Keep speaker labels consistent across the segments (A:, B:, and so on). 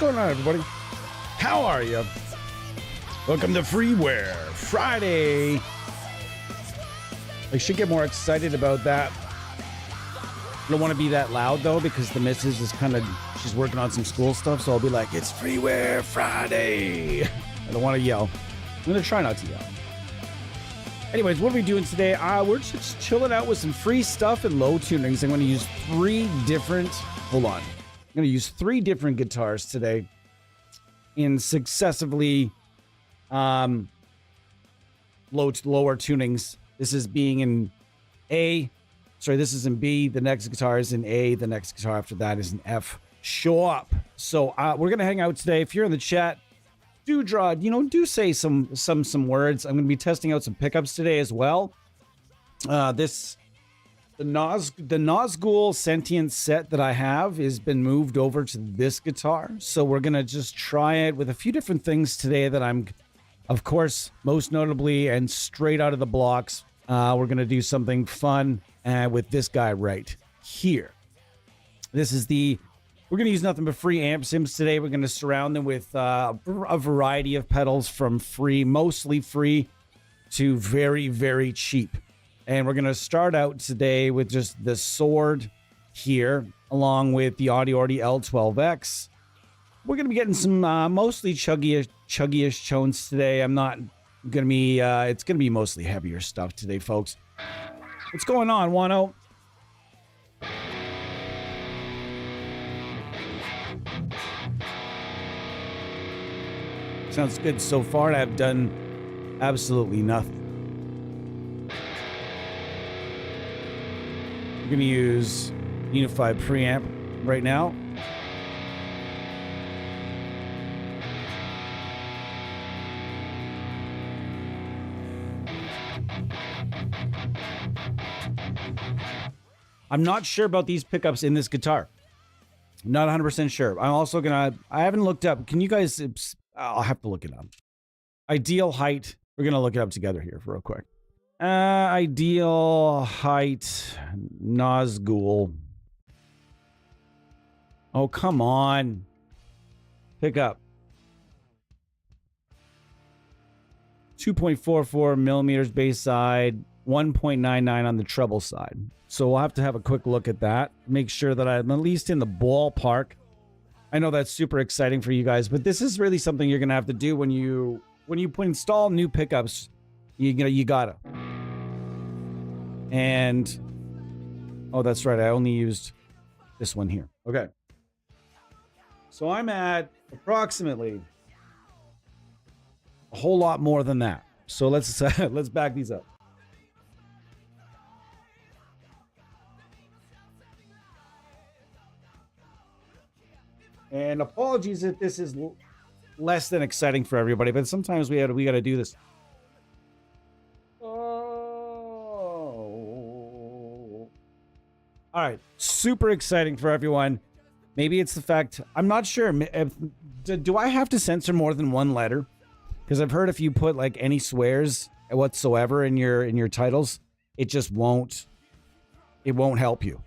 A: going on, everybody? How are you? Welcome to Freeware Friday. I should get more excited about that. I don't want to be that loud, though, because the missus is she's working on some school stuff, so I'll be like, it's Freeware Friday. I don't want to yell. I'm going to try not to yell. Anyways, what are we doing today? We're just chilling out with some free stuff and low tunings. I'm going to use three different guitars today in successively lower tunings. This is being in A. Sorry, this is in B. The next guitar is in A. The next guitar after that is in F. Show up. So we're going to hang out today. If you're in the chat, do say some words. I'm going to be testing out some pickups today as well. The Nazgul Sentient set that I have has been moved over to this guitar. So we're going to just try it with a few different things today that I'm, of course, most notably and straight out of the blocks. We're going to do something fun with this guy right here. We're going to use nothing but free amp sims today. We're going to surround them with a variety of pedals from mostly free to very, very cheap. And we're going to start out today with just the Sword here, along with the Audio L12X. We're going to be getting some mostly chuggy-ish tones today. I'm not going to be, it's going to be mostly heavier stuff today, folks. What's going on, Wano? Sounds good so far. I've done absolutely nothing. I'm going to use Unified Preamp right now. I'm not sure about these pickups in this guitar. I'm not 100% sure. I'm also I haven't looked up. Can you guys, I'll have to look it up. Ideal height. We're going to look it up together here real quick. Ideal height, Nazgul. Oh, come on. Pick up. 2.44 millimeters bass side, 1.99 on the treble side. So we'll have to have a quick look at that. Make sure that I'm at least in the ballpark. I know that's super exciting for you guys, but this is really something you're going to have to do when you install new pickups. You gotta. And oh, that's right. I only used this one here. Okay. So I'm at approximately a whole lot more than that. So let's back these up. And apologies if this is less than exciting for everybody, but sometimes we got to do this. Oh. All right, super exciting for everyone. Maybe it's the fact, I'm not sure. Do I have to censor more than one letter? Because I've heard if you put like any swears whatsoever in your titles, it just won't help you.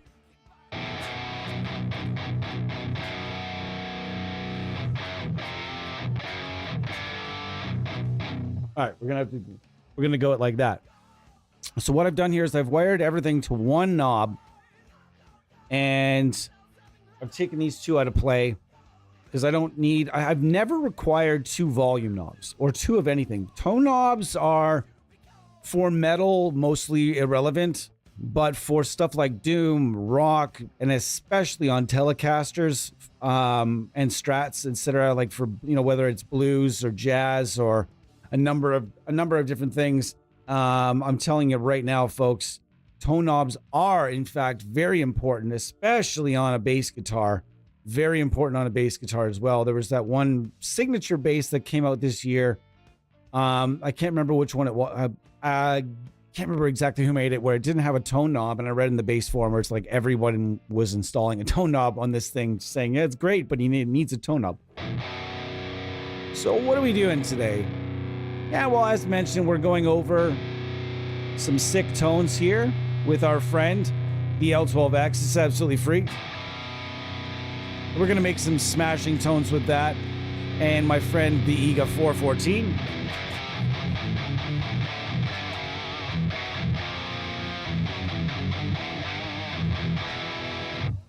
A: All right, we're gonna go it like that. So what I've done here is I've wired everything to one knob, and I've taken these two out of play because I've never required two volume knobs or two of anything. Tone knobs are for metal mostly irrelevant, but for stuff like doom, rock, and especially on Telecasters and Strats, etc., like for whether it's blues or jazz or a number of different things. I'm telling you right now, folks, tone knobs are in fact very important, especially on a bass guitar. Very important on a bass guitar as well. There was that one signature bass that came out this year. I can't remember which one it was. I can't remember exactly who made it, where it didn't have a tone knob, and I read in the bass forum where it's like everyone was installing a tone knob on this thing, saying, yeah, it's great, but it needs a tone knob. So what are we doing today? Yeah, well, as mentioned, we're going over some sick tones here with our friend, the L12X. It's absolutely free. We're going to make some smashing tones with that. And my friend, the EGA 414.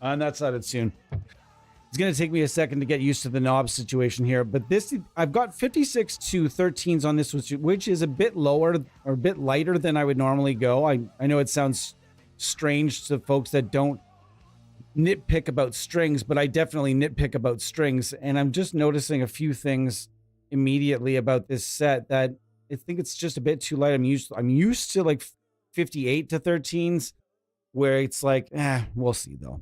A: On that side of the tune. It's going to take me a second to get used to the knob situation here, but this, I've got 56 to 13s on this, which is a bit lower or a bit lighter than I would normally go. I know it sounds strange to folks that don't nitpick about strings, but I definitely nitpick about strings, and I'm just noticing a few things immediately about this set that I think it's just a bit too light. I'm used to like 58 to 13s, where it's like, we'll see though.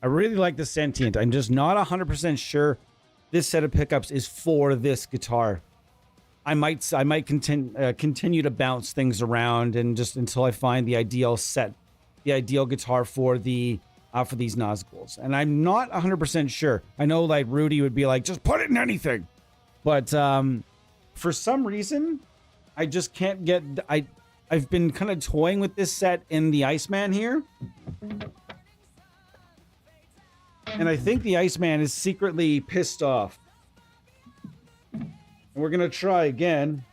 A: I really like the Sentient. I'm just not 100% sure this set of pickups is for this guitar. I might continue to bounce things around and just until I find the ideal set, the ideal guitar for the for these Nazguls. And I'm not 100% sure. I know like Rudy would be like, just put it in anything. But for some reason, I just can't get... I've been kind of toying with this set in the Iceman here. And I think the Iceman is secretly pissed off. And we're going to try again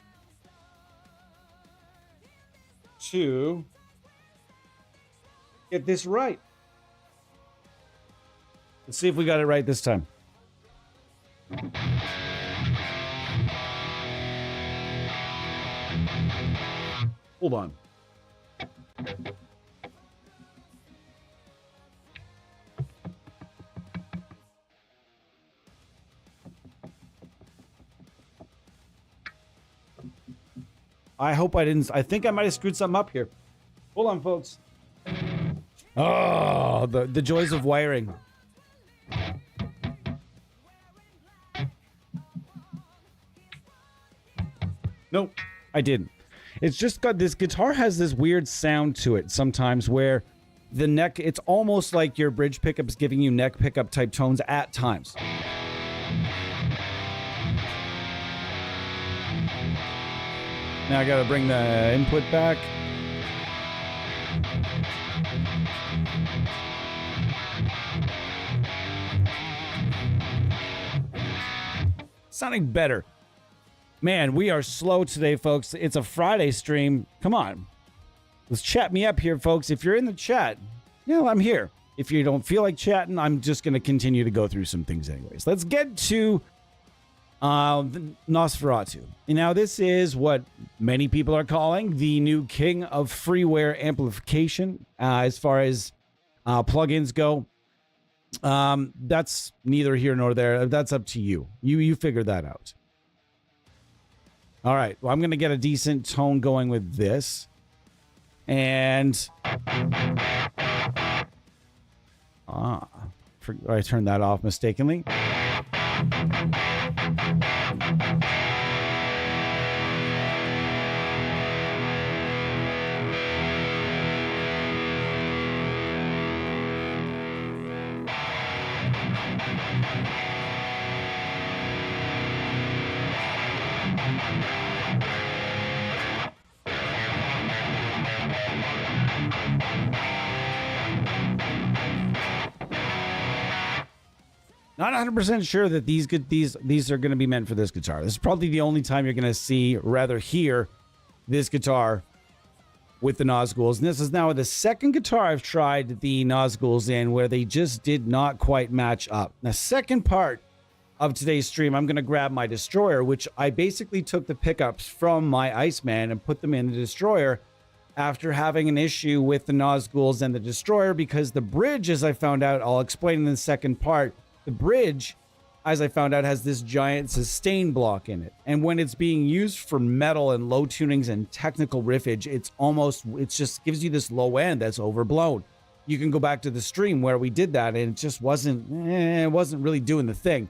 A: to get this right. Let's see if we got it right this time. Hold on. I hope I didn't. I think I might have screwed something up here. Hold on, folks. Oh, the joys of wiring. Nope, I didn't. It's just got this guitar has this weird sound to it sometimes where the neck, it's almost like your bridge pickup is giving you neck pickup type tones at times. Now I gotta bring the input back. Sounding better. Man, we are slow today, folks. It's a Friday stream. Come on. Let's chat me up here, folks. If you're in the chat, I'm here. If you don't feel like chatting, I'm just going to continue to go through some things anyways. Let's get to Nosferatu. Now, this is what many people are calling the new king of freeware amplification as far as plugins go. That's neither here nor there. That's up to you. You figure that out. All right. Well, I'm going to get a decent tone going with this. And I turned that off mistakenly. Not 100% sure that these are going to be meant for this guitar. This is probably the only time you're going to see, rather hear, this guitar with the Nazguls. And this is now the second guitar I've tried the Nazguls in where they just did not quite match up. The second part of today's stream, I'm going to grab my Destroyer, which I basically took the pickups from my Iceman and put them in the Destroyer after having an issue with the Nazguls and the Destroyer because the bridge, as I found out, I'll explain in the second part, the bridge, as I found out, has this giant sustain block in it. And when it's being used for metal and low tunings and technical riffage, it just gives you this low end that's overblown. You can go back to the stream where we did that and it just wasn't really doing the thing.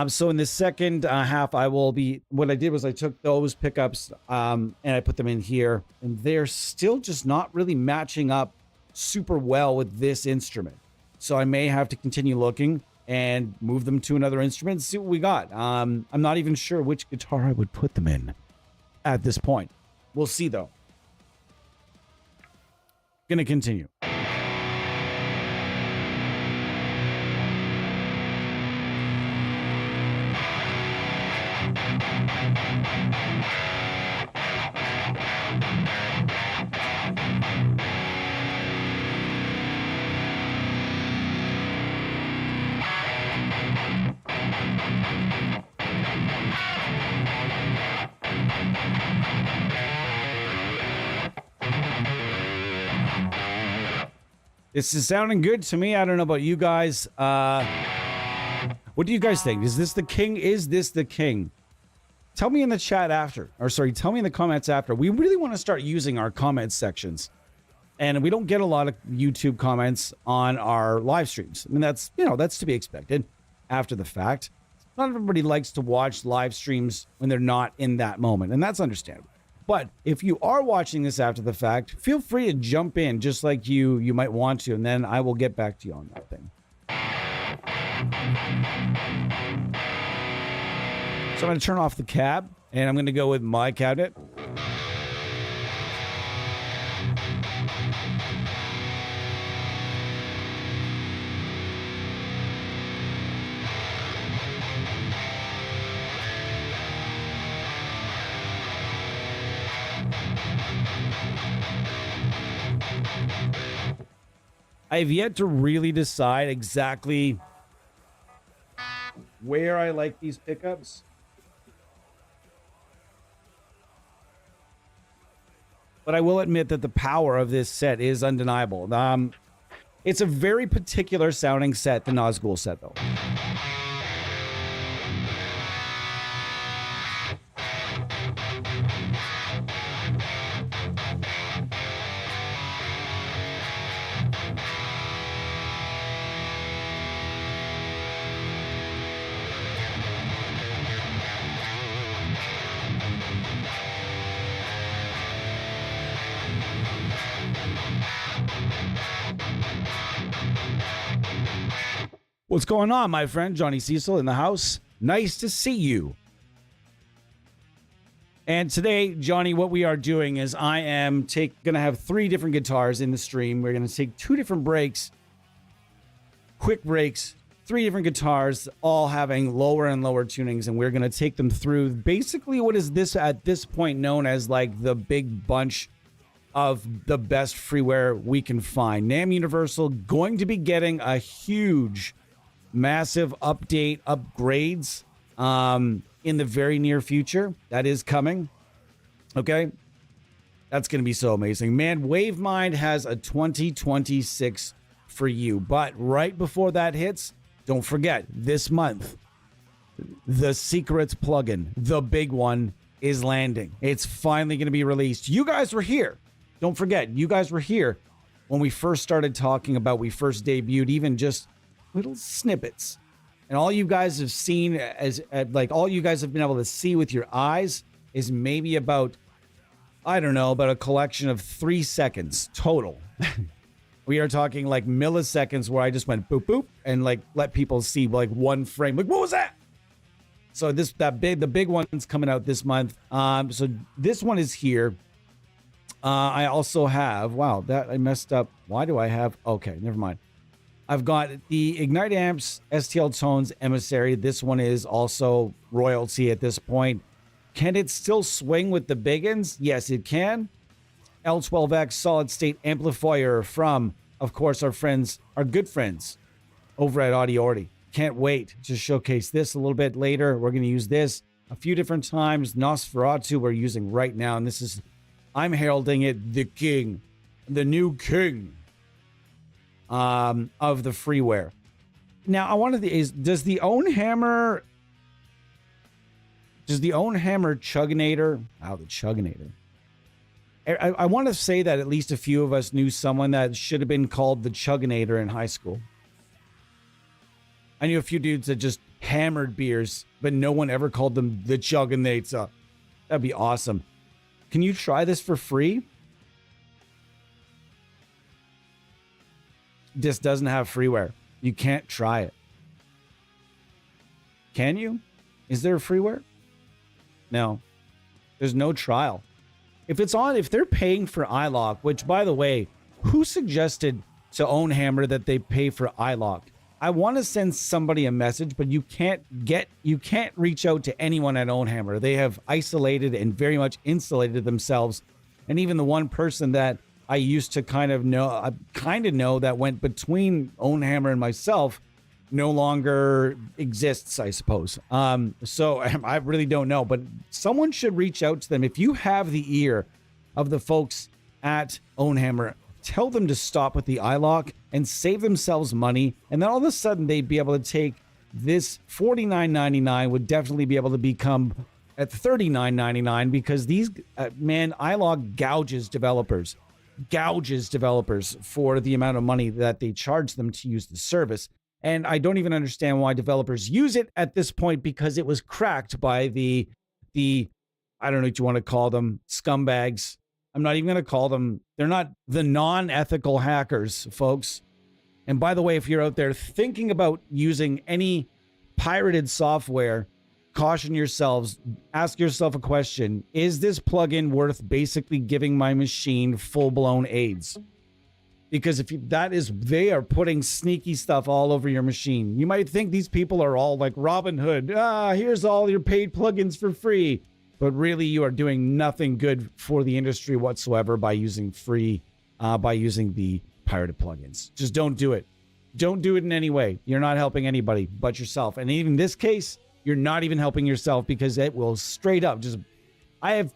A: So in the second half, what I did was I took those pickups and I put them in here, and they're still just not really matching up super well with this instrument. So I may have to continue looking. and move them to another instrument, see what we got. I'm not even sure which guitar I would put them in at this point. We'll see, though. Gonna continue. This is sounding good to me. I don't know about you guys. What do you guys think? Is this the king? Is this the king? Tell me in the chat after. Or sorry, tell me in the comments after. We really want to start using our comment sections. And we don't get a lot of YouTube comments on our live streams. I mean, that's, you know, that's to be expected after the fact. Not everybody likes to watch live streams when they're not in that moment. And that's understandable. But if you are watching this after the fact, feel free to jump in just like you might want to, and then I will get back to you on that thing. So I'm going to turn off the cab, and I'm going to go with my cabinet. I have yet to really decide exactly where I like these pickups. But I will admit that the power of this set is undeniable. It's a very particular sounding set, the Nazgul set, though. What's going on, my friend? Johnny Cecil in the house. Nice to see you. And today, Johnny, what we are doing is I am going to have 3 different guitars in the stream. We're going to take 2 different breaks, quick breaks, 3 different guitars, all having lower and lower tunings, and we're going to take them through basically what is this at this point known as like the big bunch of the best freeware we can find. NAMM Universal going to be getting a huge, massive update, upgrades in the very near future. That is coming. Okay. That's going to be so amazing. Man, WaveMind has a 2026 for you. But right before that hits, don't forget, this month, the Secrets plugin, the big one, is landing. It's finally going to be released. You guys were here. Don't forget, you guys were here when we first started talking about, we first debuted, even just little snippets. And all you guys have seen as like all you guys have been able to see with your eyes is maybe about, I don't know, about a collection of 3 seconds total. We are talking like milliseconds where I just went boop boop and like let people see like one frame. Like, what was that? So the big one's coming out this month. So this one is here. I also have, wow, that I messed up. Why do I have, okay, never mind. I've got the Ignite Amps STL Tones Emissary. This one is also royalty at this point. Can it still swing with the biggins? Yes, it can. L12X solid state amplifier from, of course, our good friends over at Audiority. Can't wait to showcase this a little bit later. We're going to use this a few different times. Nosferatu we're using right now, and this is, I'm heralding it, the king, the new king of the freeware. Now, I wanted to, does the Own Hammer Chugginator? Wow, the Chugginator. I want to say that at least a few of us knew someone that should have been called the Chugginator in high school. I knew a few dudes that just hammered beers, but no one ever called them the Chugginator. That'd be awesome. Can you try this for free? This doesn't have freeware. You can't try it. Can you? Is there a freeware? No. There's no trial. If they're paying for iLock, which by the way, who suggested to Ownhammer that they pay for iLock? I want to send somebody a message, but you can't reach out to anyone at Ownhammer. They have isolated and very much insulated themselves. And even the one person that I used to kind of know that went between Ownhammer and myself no longer exists, I suppose. So I really don't know, but someone should reach out to them. If you have the ear of the folks at Ownhammer, tell them to stop with the iLock and save themselves money. And then all of a sudden they'd be able to take this $49.99 would definitely be able to become at $39.99 because these, iLock gouges developers for the amount of money that they charge them to use the service. And I don't even understand why developers use it at this point because it was cracked by the I don't know what you want to call them, scumbags. I'm not even going to call them. They're not the non-ethical hackers, folks. And by the way, if you're out there thinking about using any pirated software, caution yourselves. Ask yourself a question. Is this plugin worth basically giving my machine full-blown AIDS? Because they are putting sneaky stuff all over your machine. You might think these people are all like Robin Hood. Here's all your paid plugins for free. But really, you are doing nothing good for the industry whatsoever by using the pirated plugins. Just don't do it. Don't do it in any way. You're not helping anybody but yourself. And even in this case, you're not even helping yourself because it will straight up I've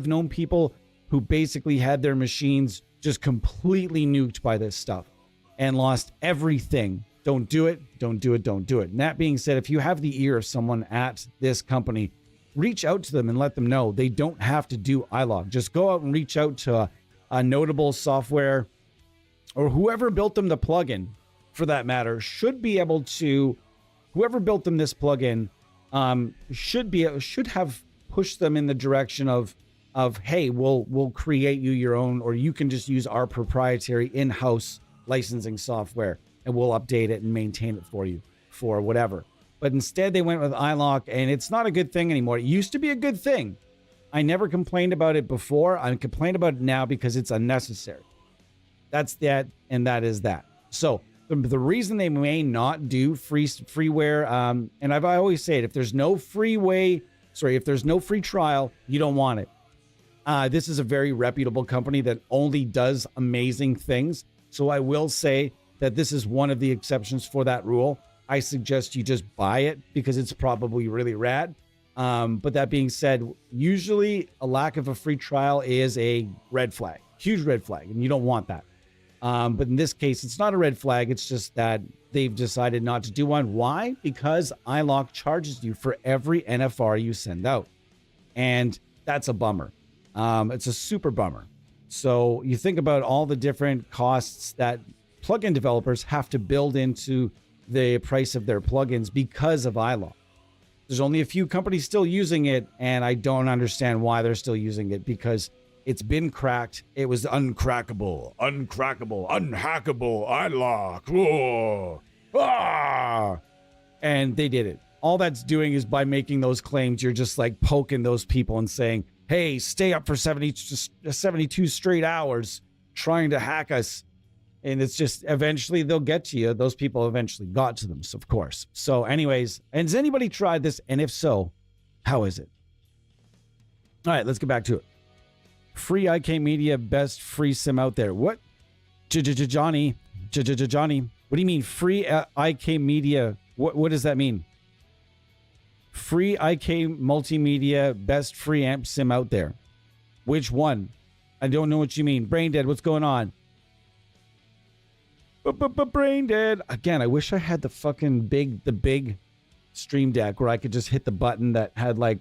A: known people who basically had their machines just completely nuked by this stuff and lost everything. Don't do it. Don't do it. Don't do it. And that being said, if you have the ear of someone at this company, reach out to them and let them know they don't have to do iLock. Just go out and reach out to a notable software or whoever built them the plugin, for that matter, whoever built them this plugin should have pushed them in the direction of hey, we'll create you your own, or you can just use our proprietary in-house licensing software and we'll update it and maintain it for you for whatever. But instead they went with iLock, and it's not a good thing anymore. It used to be a good thing. I never complained about it before. I complain about it now because it's unnecessary. That's that, and that is that. So the reason they may not do freeware, and I always say it, if there's no free trial, you don't want it. This is a very reputable company that only does amazing things. So I will say that this is one of the exceptions for that rule. I suggest you just buy it because it's probably really rad. But that being said, usually a lack of a free trial is a red flag, huge red flag, and you don't want that. But in this case, it's not a red flag. It's just that they've decided not to do one. Why? Because iLock charges you for every NFR you send out. And that's a bummer. It's a super bummer. So you think about all the different costs that plugin developers have to build into the price of their plugins because of iLock. There's only a few companies still using it, and I don't understand why they're still using it because it's been cracked. It was unhackable, iLock. Whoa. And they did it. All that's doing is by making those claims, you're just like poking those people and saying, hey, stay up for 72 straight hours trying to hack us. And it's just eventually they'll get to you. Those people eventually got to them, so of course. So anyways, and has anybody tried this? And if so, how is it? All right, let's get back to it. Free IK Media, best free sim out there. What? Johnny, what do you mean free IK Media? What does that mean? Free IK Multimedia, best free amp sim out there. Which one? I don't know what you mean. Brain dead, what's going on? Brain dead. Again, I wish I had the fucking big Stream Deck where I could just hit the button that had like,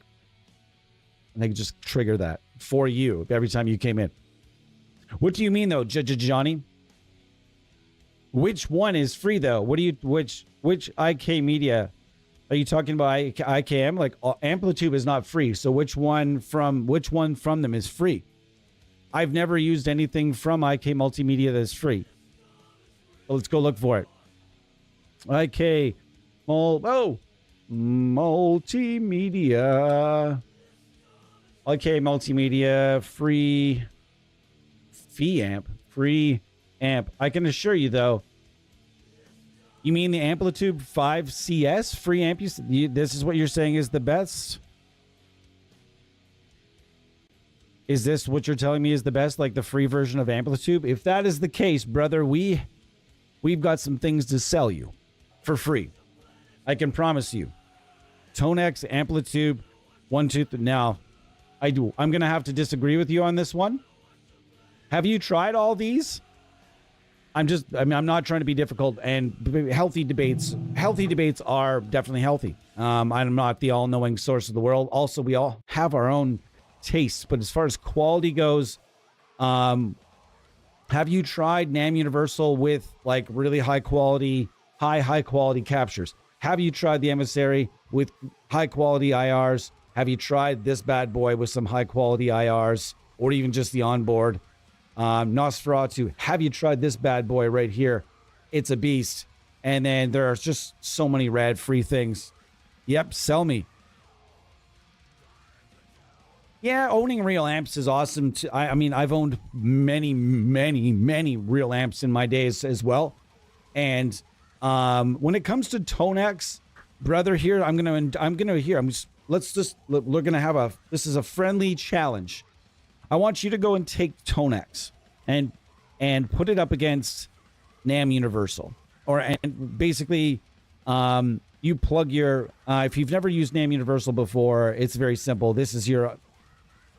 A: and they could just trigger that for you every time you came in. What do you mean though, Johnny? Which one is free though? Which IK Media are you talking about? IKM? Like Amplitude is not free. So which one from them is free? I've never used anything from IK Multimedia that's free. Let's go look for it. IK. Oh, multimedia. Okay, multimedia, free amp. I can assure you, though, you mean the Amplitude 5CS free amp? This is what you're saying is the best? Is this what you're telling me is the best, like the free version of Amplitude? If that is the case, brother, we've got some things to sell you for free. I can promise you. Tonex, Amplitude, 1, 2, 3. Now, I'm going to have to disagree with you on this one. Have you tried all these? I'm not trying to be difficult, and healthy debates are definitely healthy. I'm not the all-knowing source of the world. Also, we all have our own tastes, but as far as quality goes, have you tried NAM Universal with like really high quality captures? Have you tried the Emissary with high quality IRs? Have you tried this bad boy with some high quality IRs, or even just the onboard? Nosferatu, have you tried this bad boy right here? It's a beast. And then there are just so many rad free things. Yep, sell me. Yeah, owning real amps is awesome. I mean, I've owned many real amps in my days as well. And when it comes to Tonex, brother, here we're gonna have this is a friendly challenge. I want you to go and take Tonex and put it up against NAM Universal, and basically you plug your if you've never used NAM Universal before, it's very simple. This is your,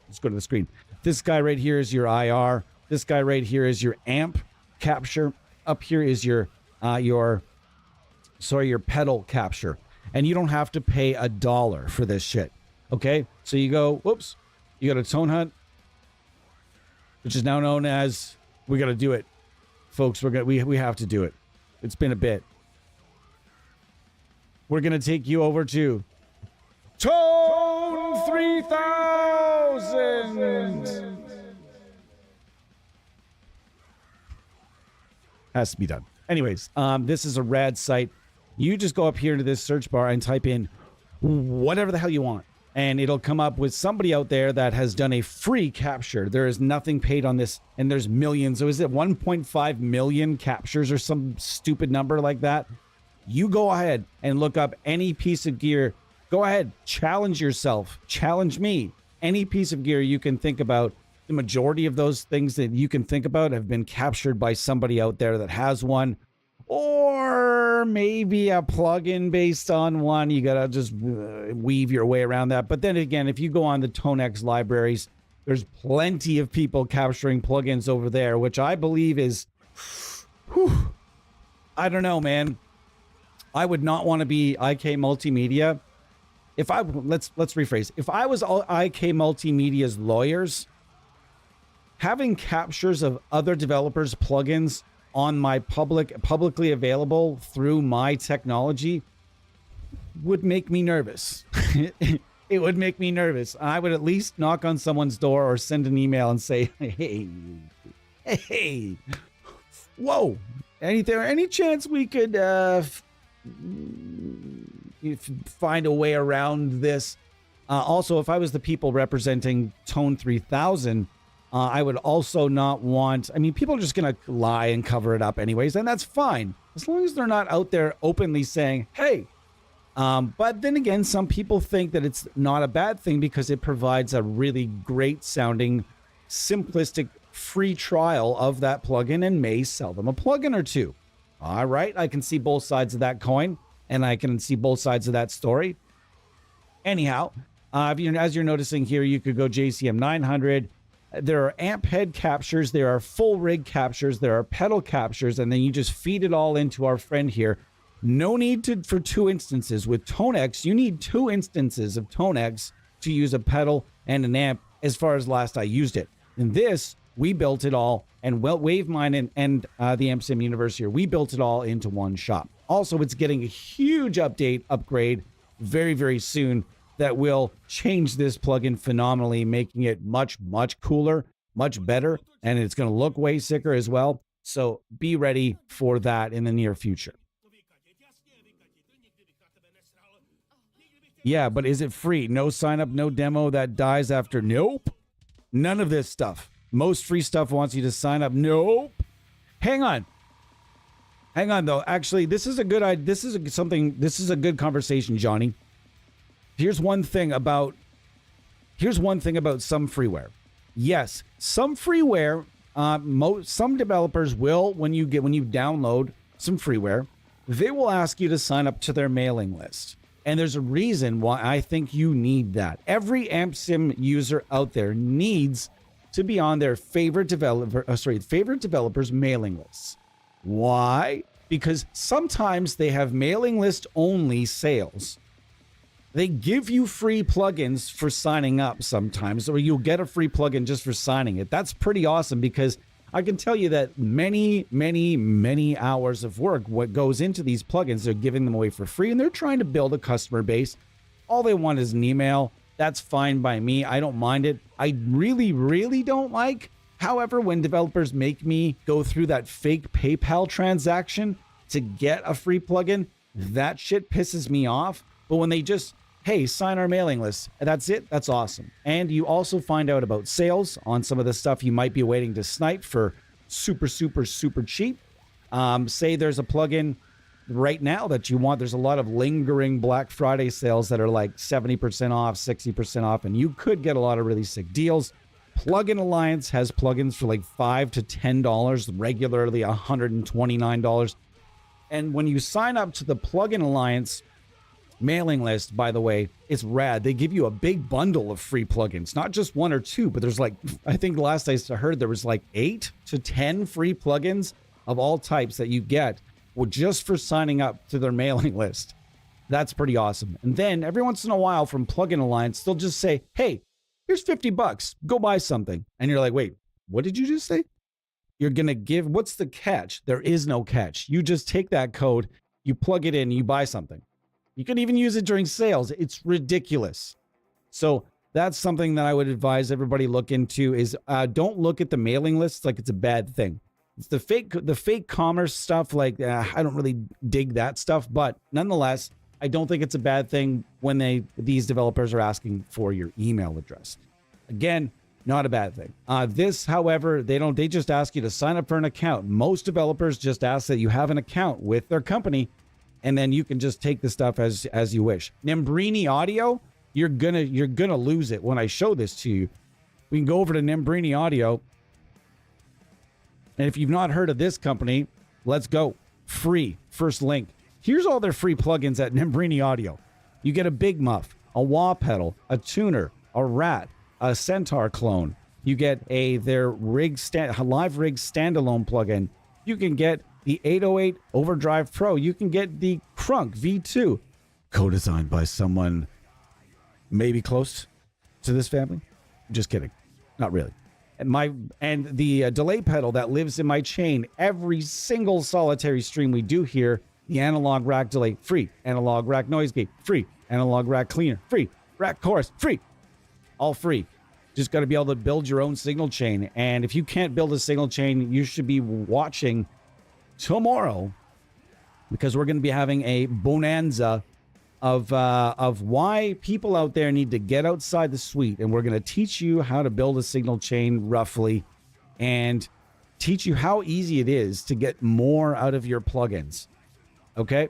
A: let's go to the screen. This guy right here is your IR. This guy right here is your amp capture. Up here is your pedal capture. And you don't have to pay $1 for this shit. Okay? So you go, whoops, you go to Tone Hunt, which is now known as, we got to do it. Folks, we have to do it. It's been a bit. We're going to take you over to Tone 3000. Has to be done. Anyways, this is a rad site. You just go up here to this search bar and type in whatever the hell you want, and it'll come up with somebody out there that has done a free capture. There is nothing paid on this, and there's millions. So is it 1.5 million captures or some stupid number like that? You go ahead and look up any piece of gear. Go ahead, challenge yourself, challenge me. Any piece of gear you can think about. The majority of those things that you can think about have been captured by somebody out there that has one, or maybe a plugin based on one. You gotta just weave your way around that. But then again, if you go on the Tonex libraries, there's plenty of people capturing plugins over there, which I believe is, I don't know, man. I would not want to be IK Multimedia. Let's rephrase. If I was IK Multimedia's lawyers, having captures of other developers' plugins on my publicly available through my technology would make me nervous. It would make me nervous. I would at least knock on someone's door or send an email and say, hey, whoa, any chance we could find a way around this? Also, if I was the people representing Tone 3000, I would also not want, I mean, people are just going to lie and cover it up anyways, and that's fine. As long as they're not out there openly saying, hey. But then again, some people think that it's not a bad thing because it provides a really great sounding, simplistic, free trial of that plugin and may sell them a plugin or two. All right, I can see both sides of that coin, and I can see both sides of that story. Anyhow, as you're noticing here, you could go JCM 900. There are amp head captures, there are full rig captures, there are pedal captures, and then you just feed it all into our friend here. No need for two instances. With Tonex, you need two instances of Tonex to use a pedal and an amp as far as last I used it. In this, we built it all, and Wavemine and the AmpSim universe here, we built it all into one shop. Also, it's getting a huge upgrade very, very soon that will change this plugin phenomenally, making it much, much cooler, much better, and it's going to look way sicker as well. So be ready for that in the near future. Yeah, but is it free? No sign up, no demo that dies after. Nope. None of this stuff. Most free stuff wants you to sign up. Nope. Hang on. Hang on though. Actually, this is a good idea. This is a good conversation, Johnny. Here's one thing about some freeware. Yes, some freeware, some developers will, when you download some freeware, they will ask you to sign up to their mailing list. And there's a reason why I think you need that. Every AmpSim user out there needs to be on their favorite developer's mailing lists. Why? Because sometimes they have mailing list only sales. They give you free plugins for signing up sometimes, or you'll get a free plugin just for signing it. That's pretty awesome, because I can tell you that many, many, many hours of work, what goes into these plugins, they're giving them away for free, and they're trying to build a customer base. All they want is an email. That's fine by me. I don't mind it. I really, really don't like, however, when developers make me go through that fake PayPal transaction to get a free plugin. That shit pisses me off. But when they just, hey, sign our mailing list, that's it. That's awesome. And you also find out about sales on some of the stuff you might be waiting to snipe for super, super, super cheap. Say there's a plugin right now that you want. There's a lot of lingering Black Friday sales that are like 70% off, 60% off, and you could get a lot of really sick deals. Plugin Alliance has plugins for like $5 to $10, regularly $129. And when you sign up to the Plugin Alliance mailing list, by the way, it's rad. They give you a big bundle of free plugins, not just one or two, but there's like, I think last I heard there was like 8 to 10 free plugins of all types that you get just for signing up to their mailing list. That's pretty awesome. And then every once in a while from Plugin Alliance, they'll just say, hey, here's $50, go buy something. And you're like, wait, what did you just say? You're going to give, what's the catch? There is no catch. You just take that code, you plug it in, you buy something. You can even use it during sales. It's ridiculous. So that's something that I would advise everybody look into is don't look at the mailing lists like it's a bad thing. It's the fake commerce stuff. Like I don't really dig that stuff, but nonetheless, I don't think it's a bad thing when these developers are asking for your email address. Again, not a bad thing. This, however, they just ask you to sign up for an account. Most developers just ask that you have an account with their company, and then you can just take the stuff as you wish. Nembrini Audio, you're gonna lose it when I show this to you. We can go over to Nembrini Audio, and if you've not heard of this company, let's go. Free, first link. Here's all their free plugins at Nembrini Audio. You get a Big Muff, a wah pedal, a tuner, a rat, a Centaur clone. You get their live rig standalone plugin. You can get the 808 Overdrive Pro. You can get the Crunk V2, co-designed by someone maybe close to this family. Just kidding, not really. And the delay pedal that lives in my chain. Every single solitary stream we do here, the analog rack delay free, analog rack noise gate free, analog rack cleaner free, rack chorus free, all free. Just got to be able to build your own signal chain. And if you can't build a signal chain, you should be watching tomorrow, because we're going to be having a bonanza of why people out there need to get outside the suite, and we're going to teach you how to build a signal chain roughly, and teach you how easy it is to get more out of your plugins. Okay,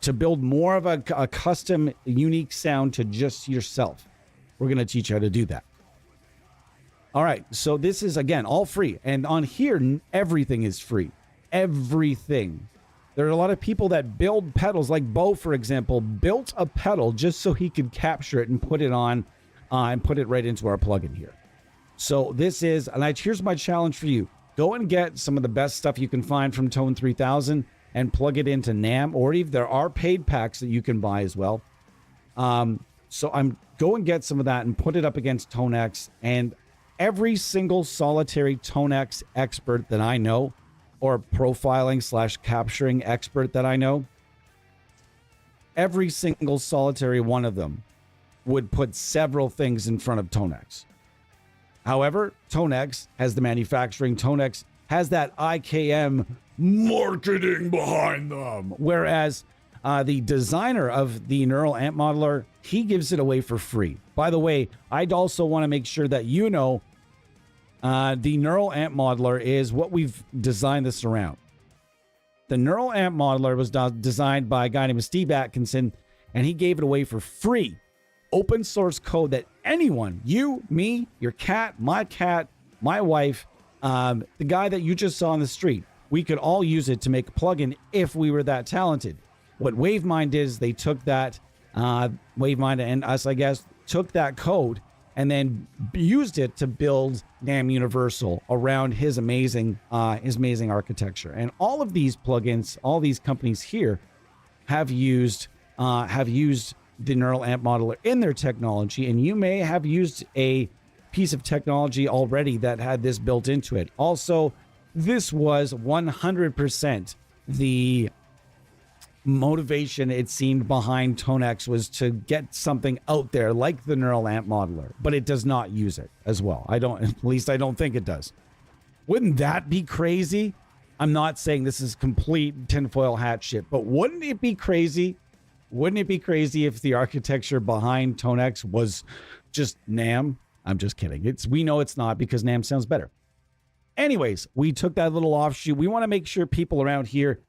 A: to build more of a custom, unique sound to just yourself. We're going to teach you how to do that. All right, so this is again all free, and on here everything is free. Everything. There are a lot of people that build pedals, like Bo, for example, built a pedal just so he could capture it and put it on and put it right into our plugin here. So this is, and here's my challenge for you. Go and get some of the best stuff you can find from Tone 3000 and plug it into NAMM, or even there are paid packs that you can buy as well. So go and get some of that and put it up against Tone X, and every single solitary Tone X expert that I know, or profiling / capturing expert that I know, every single solitary one of them would put several things in front of Tone X. However, Tone X has the manufacturing. Tone X has that IKM marketing behind them. Whereas the designer of the neural amp modeler, he gives it away for free. By the way, I'd also want to make sure that you know the neural amp modeler is what we've designed this around. The neural amp modeler was designed by a guy named Steve Atkinson, and he gave it away for free. Open source code that anyone, you, me, your cat, my wife, the guy that you just saw on the street, we could all use it to make a plugin if we were that talented. What Wavemind did is they took that, Wavemind and us, I guess, took that code and then used it to build NAMM Universal around his amazing architecture. And all of these plugins, all these companies here have used the neural amp modeler in their technology, and you may have used a piece of technology already that had this built into it. Also, this was 100% the motivation, it seemed, behind ToneX, was to get something out there like the neural amp modeler, but it does not use it as well. At least I don't think it does. Wouldn't that be crazy? I'm not saying this is complete tinfoil hat shit, but wouldn't it be crazy? Wouldn't it be crazy if the architecture behind ToneX was just NAMM? I'm just kidding. We know it's not, because NAMM sounds better. Anyways, we took that little offshoot. We want to make sure people around here,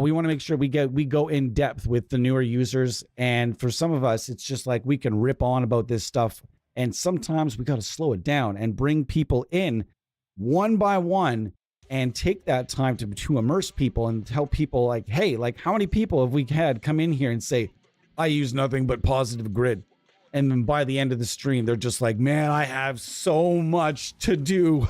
A: we want to make sure we go in depth with the newer users. And for some of us, it's just like we can rip on about this stuff. And sometimes we got to slow it down and bring people in one by one and take that time to immerse people and tell people, like, hey, like, how many people have we had come in here and say, I use nothing but Positive Grid? And then by the end of the stream, they're just like, man, I have so much to do.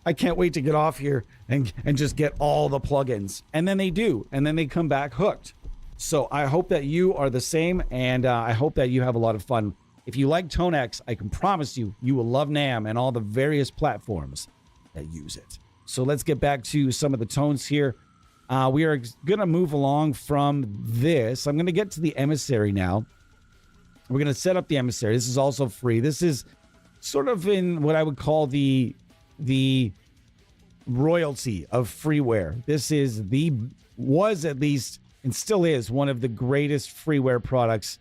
A: I can't wait to get off here and just get all the plugins. And then they do. And then they come back hooked. So I hope that you are the same. And I hope that you have a lot of fun. If you like ToneX, I can promise you, you will love NAMM and all the various platforms that use it. So let's get back to some of the tones here. We are going to move along from this. I'm going to get to the emissary now. We're going to set up the emissary. This is also free. This is sort of in what I would call the royalty of freeware. This is was at least, and still is, one of the greatest freeware products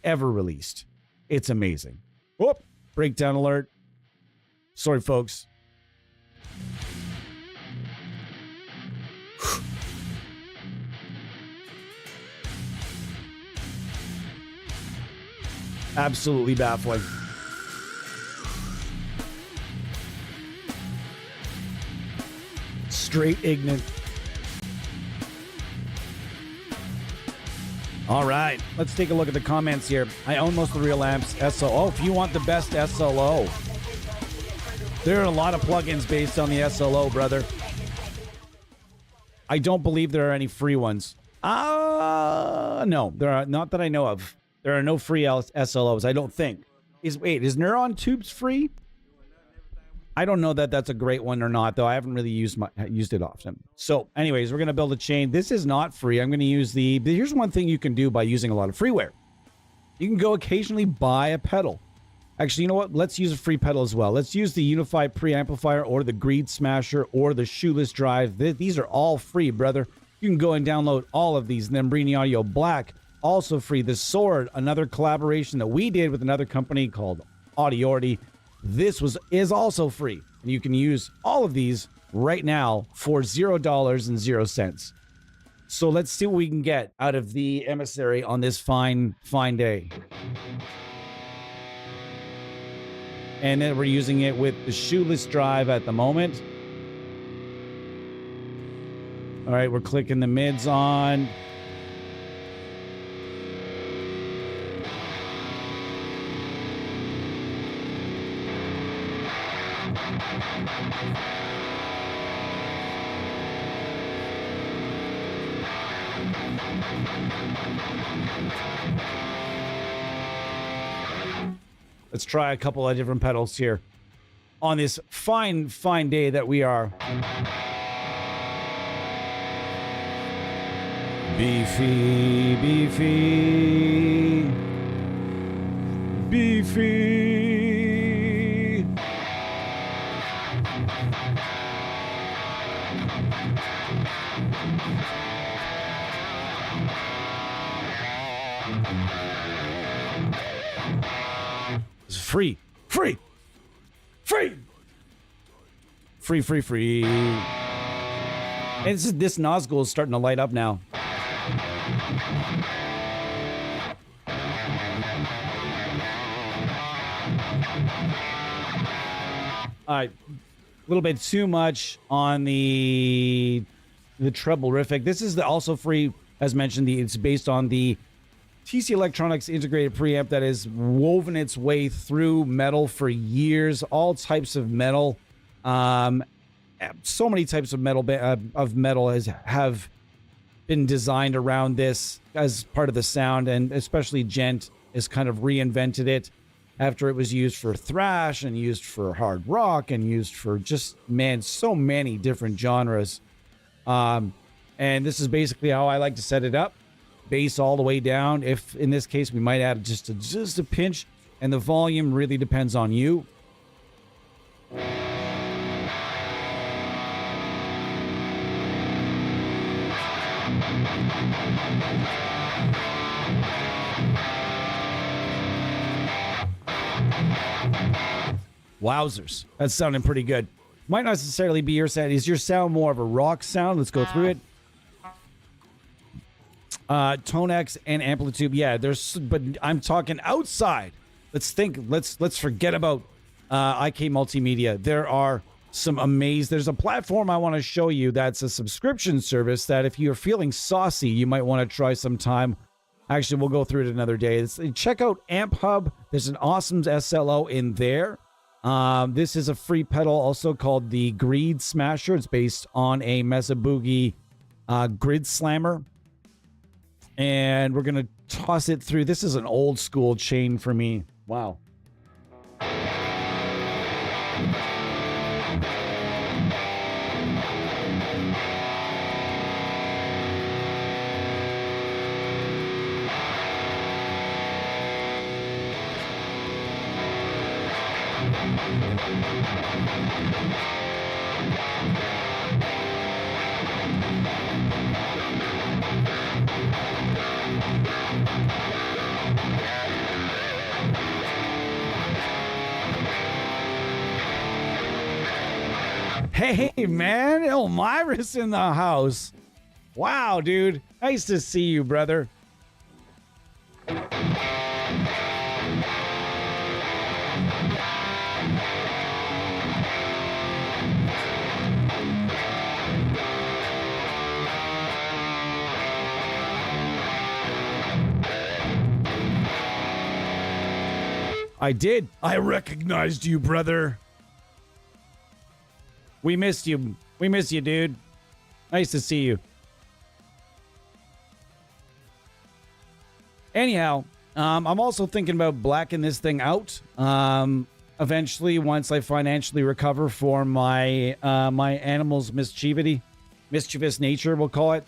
A: ever released. It's amazing. Whoop, breakdown alert. Sorry, folks. Absolutely baffling. Straight ignorant. All right, let's take a look at the comments here. I own most of the real amps. SLO. Oh, if you want the best SLO. There are a lot of plugins based on the SLO, brother. I don't believe there are any free ones. No, there are not that I know of. There are no free SLOs, I don't think. Is Neuron Tubes free? I don't know that that's a great one or not, though. I haven't really used it often. So anyways, we're going to build a chain. This is not free. I'm going to use here's one thing you can do by using a lot of freeware. You can go occasionally buy a pedal. Actually, you know what? Let's use a free pedal as well. Let's use the Unified Preamplifier or the Greed Smasher or the Shoeless Drive. These are all free, brother. You can go and download all of these. And then Brini Audio Black, also free. The Sword, another collaboration that we did with another company called Audiority. This is also free. And you can use all of these right now for $0.00. So let's see what we can get out of the emissary on this fine, fine day. And then we're using it with the Shoeless Drive at the moment. All right, we're clicking the mids on. Let's try a couple of different pedals here on this fine, fine day that we are. Beefy, beefy, beefy. free, free, free, free, free, free. And this Nazgul is starting to light up now. All right, a little bit too much on the treble-rific. This is also free, as mentioned. It's based on the TC Electronics integrated preamp that has woven its way through metal for years. All types of metal, so many types of metal have been designed around this as part of the sound, and especially Gent has kind of reinvented it after it was used for thrash and used for hard rock and used for just, man, so many different genres. And this is basically how I like to set it up. Bass all the way down. If in this case we might add just a pinch, and the volume really depends on you. Wowzers, that's sounding pretty good. Might not necessarily be your sound. Is your sound more of a rock sound? Let's go through it. Tonex and amplitude, yeah, but I'm talking outside. Let's forget about IK Multimedia. There are some there's a platform I want to show you that's a subscription service that if you're feeling saucy, you might want to try sometime. Actually, we'll go through it another day. Check out Amp Hub. There's an awesome SLO in there. This is a free pedal also called the Greed Smasher. It's based on a Mesa Boogie Grid Slammer. And we're going to toss it through. This is an old school chain for me. Wow. Hey, man. Elmira's in the house. Wow, dude. Nice to see you, brother. I did. I recognized you, brother. We missed you. We miss you, dude. Nice to see you. Anyhow, I'm also thinking about blacking this thing out. Eventually, once I financially recover for my my animal's mischievous nature, we'll call it.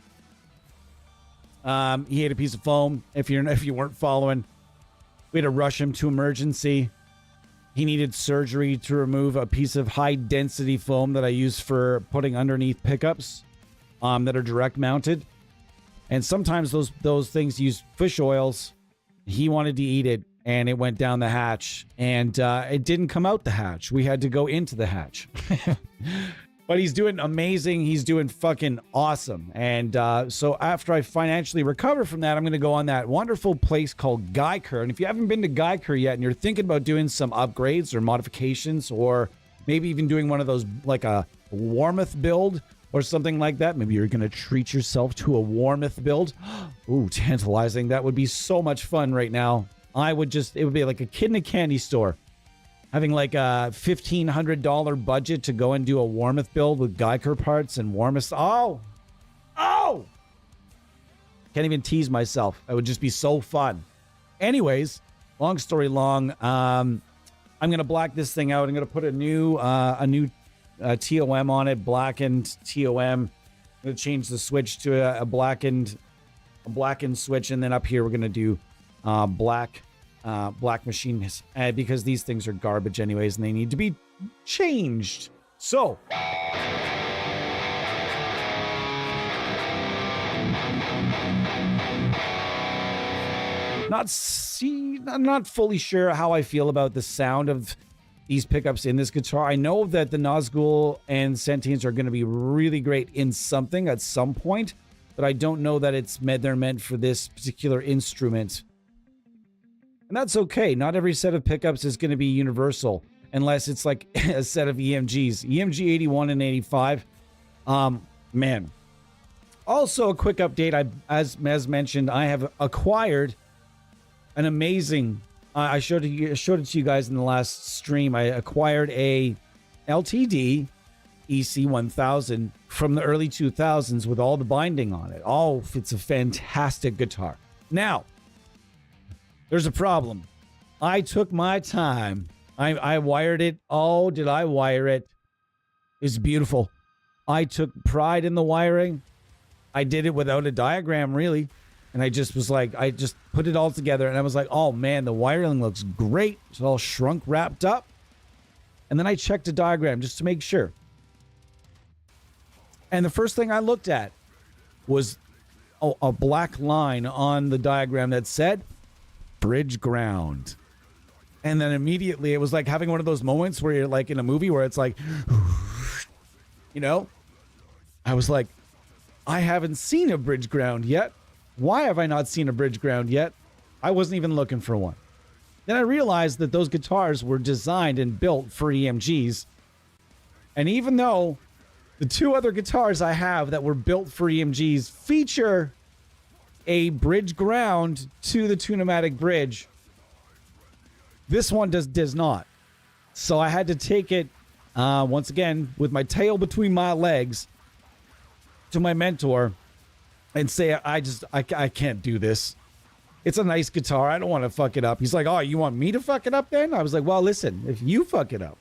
A: He ate a piece of foam. If you weren't following, we had to rush him to emergency. He needed surgery to remove a piece of high-density foam that I use for putting underneath pickups that are direct mounted. And sometimes those things use fish oils. He wanted to eat it, and it went down the hatch. And it didn't come out the hatch. We had to go into the hatch. But he's doing amazing. He's doing fucking awesome. And so after I financially recover from that, I'm going to go on that wonderful place called Geiker. And if you haven't been to Geiker yet and you're thinking about doing some upgrades or modifications, or maybe even doing one of those, like a Warmouth build or something like that, maybe you're going to treat yourself to a Warmouth build. Ooh, tantalizing. That would be so much fun right now. It would be like a kid in a candy store. Having like a $1,500 budget to go and do a Warmouth build with Geiker parts and Warmouth. Oh! Can't even tease myself. It would just be so fun. Anyways, long story long, I'm going to black this thing out. I'm going to put a new TOM on it, blackened TOM. I'm going to change the switch to a blackened switch. And then up here, we're going to do black machine because these things are garbage anyways and they need to be changed. So I'm not fully sure how I feel about the sound of these pickups in this guitar. I know that the Nazgul and Sentients are going to be really great in something at some point, but I don't know that they're meant for this particular instrument. And that's okay. Not every set of pickups is going to be universal unless it's like a set of EMGs. EMG 81 and 85. Man. Also, a quick update. As mentioned, I have acquired an amazing... I showed it to you guys in the last stream. I acquired a LTD EC1000 from the early 2000s with all the binding on it. Oh, it's a fantastic guitar. Now, there's a problem. I took my time. I wired it. Oh, did I wire it? It's beautiful. I took pride in the wiring. I did it without a diagram, really. And I just was like, I just put it all together. And I was like, oh, man, the wiring looks great. It's all shrunk, wrapped up. And then I checked a diagram just to make sure. And the first thing I looked at was a black line on the diagram that said bridge ground. And then immediately it was like having one of those moments where you're like in a movie where it's like, you know, I was like, I haven't seen a bridge ground yet. Why have I not seen a bridge ground yet? I wasn't even looking for one. Then I realized that those guitars were designed and built for EMGs. And even though the two other guitars I have that were built for EMGs feature a bridge ground to the Tunematic bridge, this one does not. So I had to take it, once again, with my tail between my legs to my mentor and say, I can't do this. It's a nice guitar. I don't want to fuck it up. He's like, oh, you want me to fuck it up then? I was like, well, listen, if you fuck it up,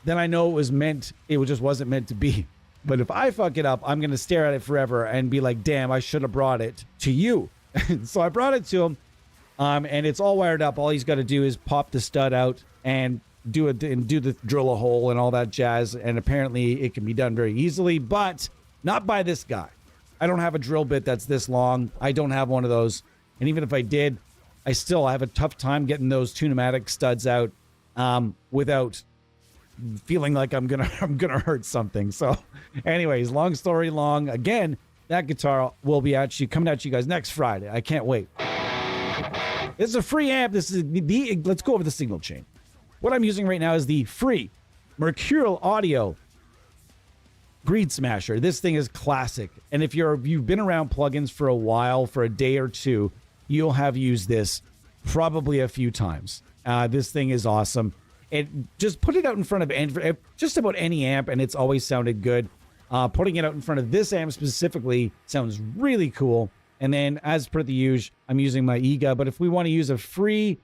A: then I know it just wasn't meant to be. But if I fuck it up, I'm going to stare at it forever and be like, damn, I should have brought it to you. So I brought it to him, and it's all wired up. All he's got to do is pop the stud out and do the drill a hole and all that jazz. And apparently it can be done very easily, but not by this guy. I don't have a drill bit that's this long. I don't have one of those. And even if I did, I have a tough time getting those Tunematic studs out without feeling like I'm gonna hurt something. So anyways, long story long. Again, that guitar will be coming at you guys next Friday. I can't wait. This is a free amp. This is let's go over the signal chain. What I'm using right now is the free Mercurial Audio Greed Smasher. This thing is classic. And if you've been around plugins for a while, for a day or two, you'll have used this probably a few times. This thing is awesome. Just put it out in front of just about any amp, and it's always sounded good. Putting it out in front of this amp specifically sounds really cool. And then, as per the usual, I'm using my EGA. But if we want to use a free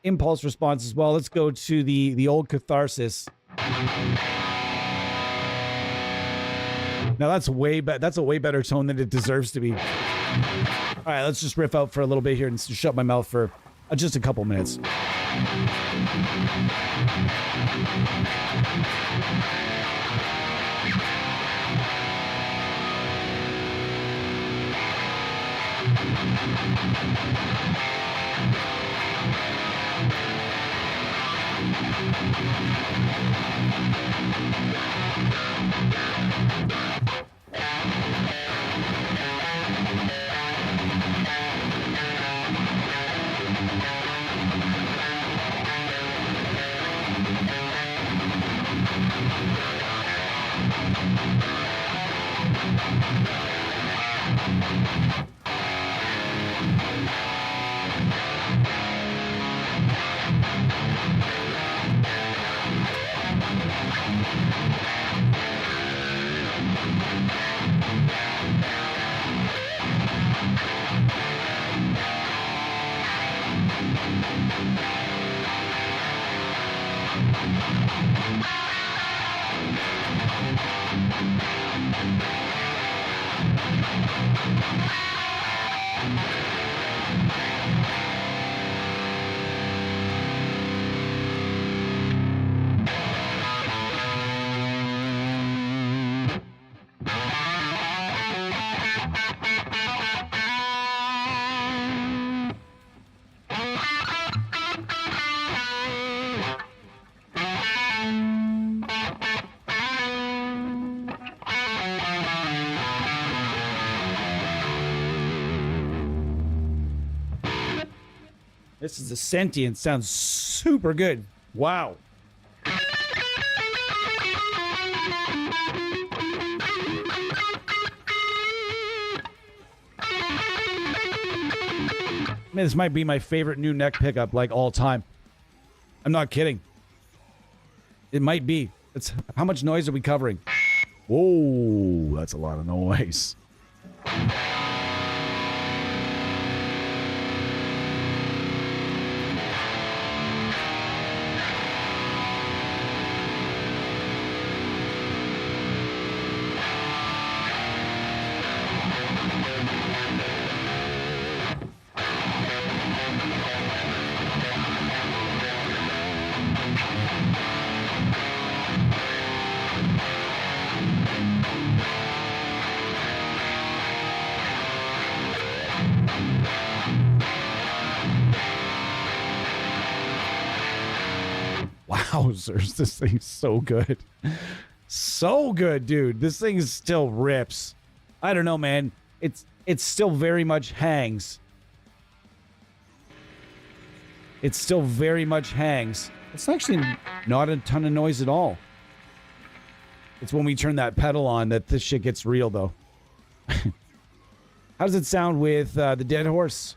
A: impulse response as well, let's go to the old Catharsis. Now that's a way better tone than it deserves to be. All right, let's just riff out for a little bit here and shut my mouth for just a couple minutes. This is a sentient. Sounds super good. Wow. Man, this might be my favorite new neck pickup, like, all time. I'm not kidding. It might be. It's how much noise are we covering? Whoa, that's a lot of noise. Wowzers, this thing's so good. So good, dude. This thing still rips. I don't know, man. It's still very much hangs. It still very much hangs. It's actually not a ton of noise at all. It's when we turn that pedal on that this shit gets real, though. How does it sound with the Dead Horse?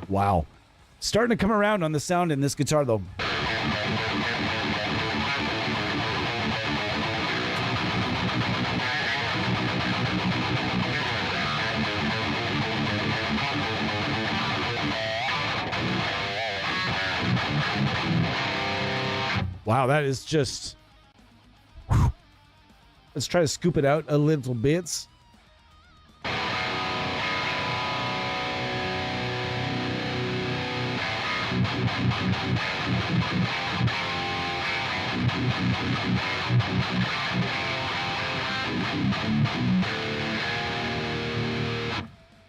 A: Wow. Starting to come around on the sound in this guitar, though. Wow, that is just... Whew. Let's try to scoop it out a little bit.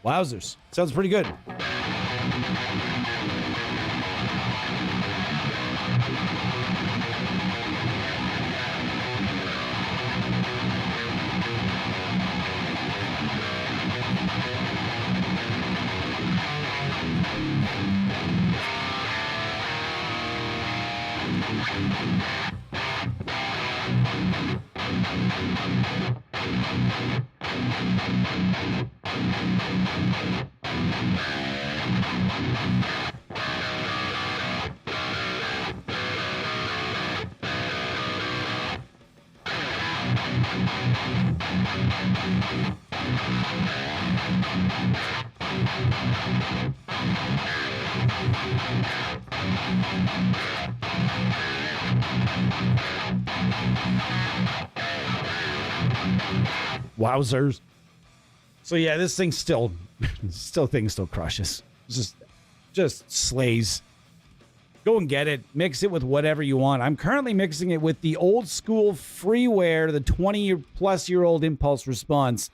A: Wowzers. Sounds pretty good. Wowzers. So yeah, this thing still crushes. Just slays. Go and get it. Mix it with whatever you want. I'm currently mixing it with the old school freeware, the 20-plus-year-old impulse response,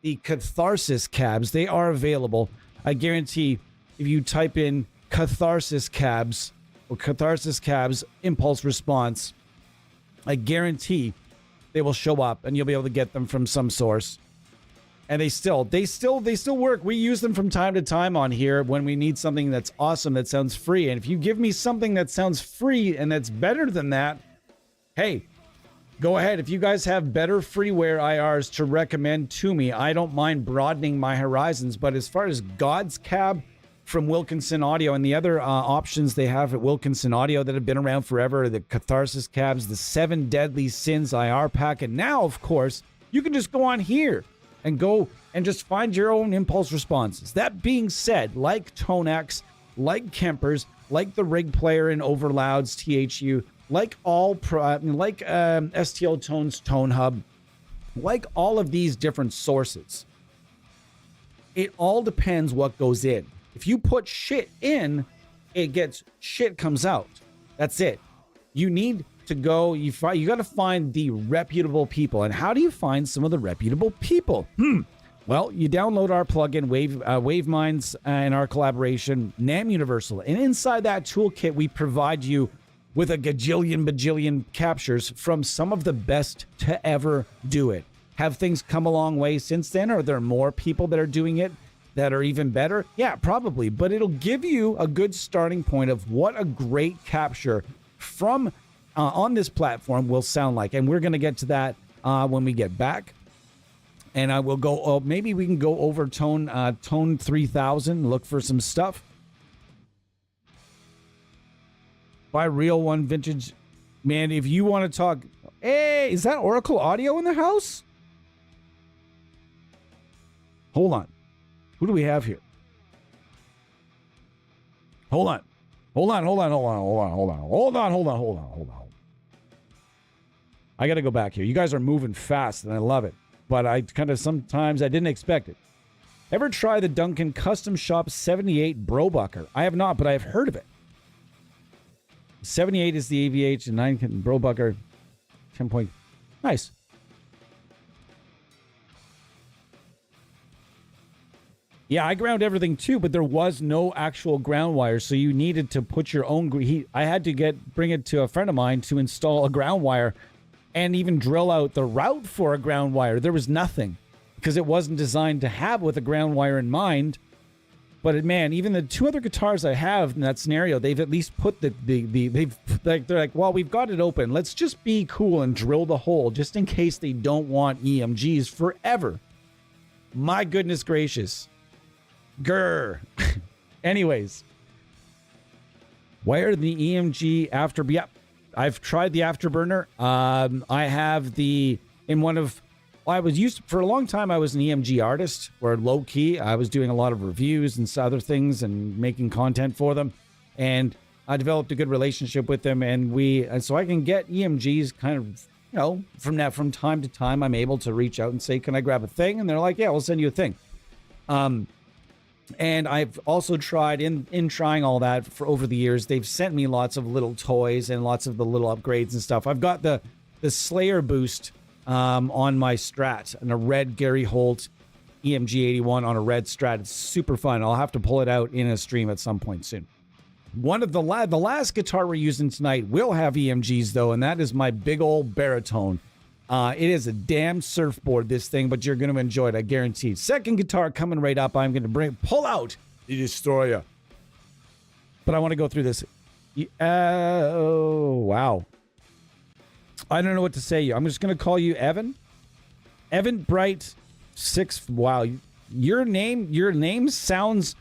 A: the Catharsis cabs. They are available. I guarantee if you type in Catharsis cabs or Catharsis cabs impulse response, I guarantee they will show up and you'll be able to get them from some source. And they still work. We use them from time to time on here when we need something that's awesome, that sounds free. And if you give me something that sounds free and that's better than that, hey, go ahead. If you guys have better freeware IRs to recommend to me, I don't mind broadening my horizons. But as far as God's Cab from Wilkinson Audio and the other options they have at Wilkinson Audio that have been around forever, the Catharsis cabs, the 7 Deadly Sins IR pack, and now, of course, you can just go on here and go and just find your own impulse responses. That being said, like Tonex, like Kempers, like the Rig Player and Overlouds THU, like STL Tones Tone Hub, like all of these different sources, it all depends what goes in. If you put shit in, shit comes out. That's it. You need to go, you got to find the reputable people. And how do you find some of the reputable people? Well, you download our plugin, WaveMinds, and our collaboration, NAM Universal. And inside that toolkit, we provide you with a bajillion captures from some of the best to ever do it. Have things come a long way since then? Are there more people that are doing it that are even better? Yeah, probably. But it'll give you a good starting point of what a great capture from on this platform will sound like. And we're going to get to that when we get back. And I will go, maybe we can go over tone 3000, look for some stuff. Buy real one vintage. Man, if you want to talk, hey, is that Oracle Audio in the house? Hold on. Who do we have here? Hold on. I got to go back here. You guys are moving fast and I love it. But I sometimes I didn't expect it. Ever try the Duncan Custom Shop 78 Brobucker? I have not, but I have heard of it. 78 is the AVH and 9 Brobucker 10 point. Nice. Yeah, I ground everything too, but there was no actual ground wire, so you needed to put your own. I had to bring it to a friend of mine to install a ground wire. And even drill out the route for a ground wire. There was nothing because it wasn't designed to have with a ground wire in mind. But man, even the two other guitars I have in that scenario, they've at least put they're like, well, we've got it open. Let's just be cool and drill the hole just in case they don't want EMGs forever. My goodness gracious. Grr. Anyways. Wire the EMG after, yep. I've tried the Afterburner. I have for a long time, I was an EMG artist or low key. I was doing a lot of reviews and other things and making content for them. And I developed a good relationship with them. And so I can get EMGs kind of, from time to time, I'm able to reach out and say, can I grab a thing? And they're like, yeah, we'll send you a thing. And I've also tried in trying all that for over the years. They've sent me lots of little toys and lots of the little upgrades and stuff. I've got the Slayer boost on my Strat and a red Gary Holt EMG 81 on a red Strat. It's super fun. I'll have to pull it out in a stream at some point soon. One of the last guitar we're using tonight will have EMGs though, and that is my big old baritone. It is a damn surfboard, this thing, but you're going to enjoy it, I guarantee. Second guitar coming right up. I'm going to pull out the Destroyer. But I want to go through this. Oh, wow. I don't know what to say. I'm just going to call you Evan. Evan Bright 6. Wow. Your name sounds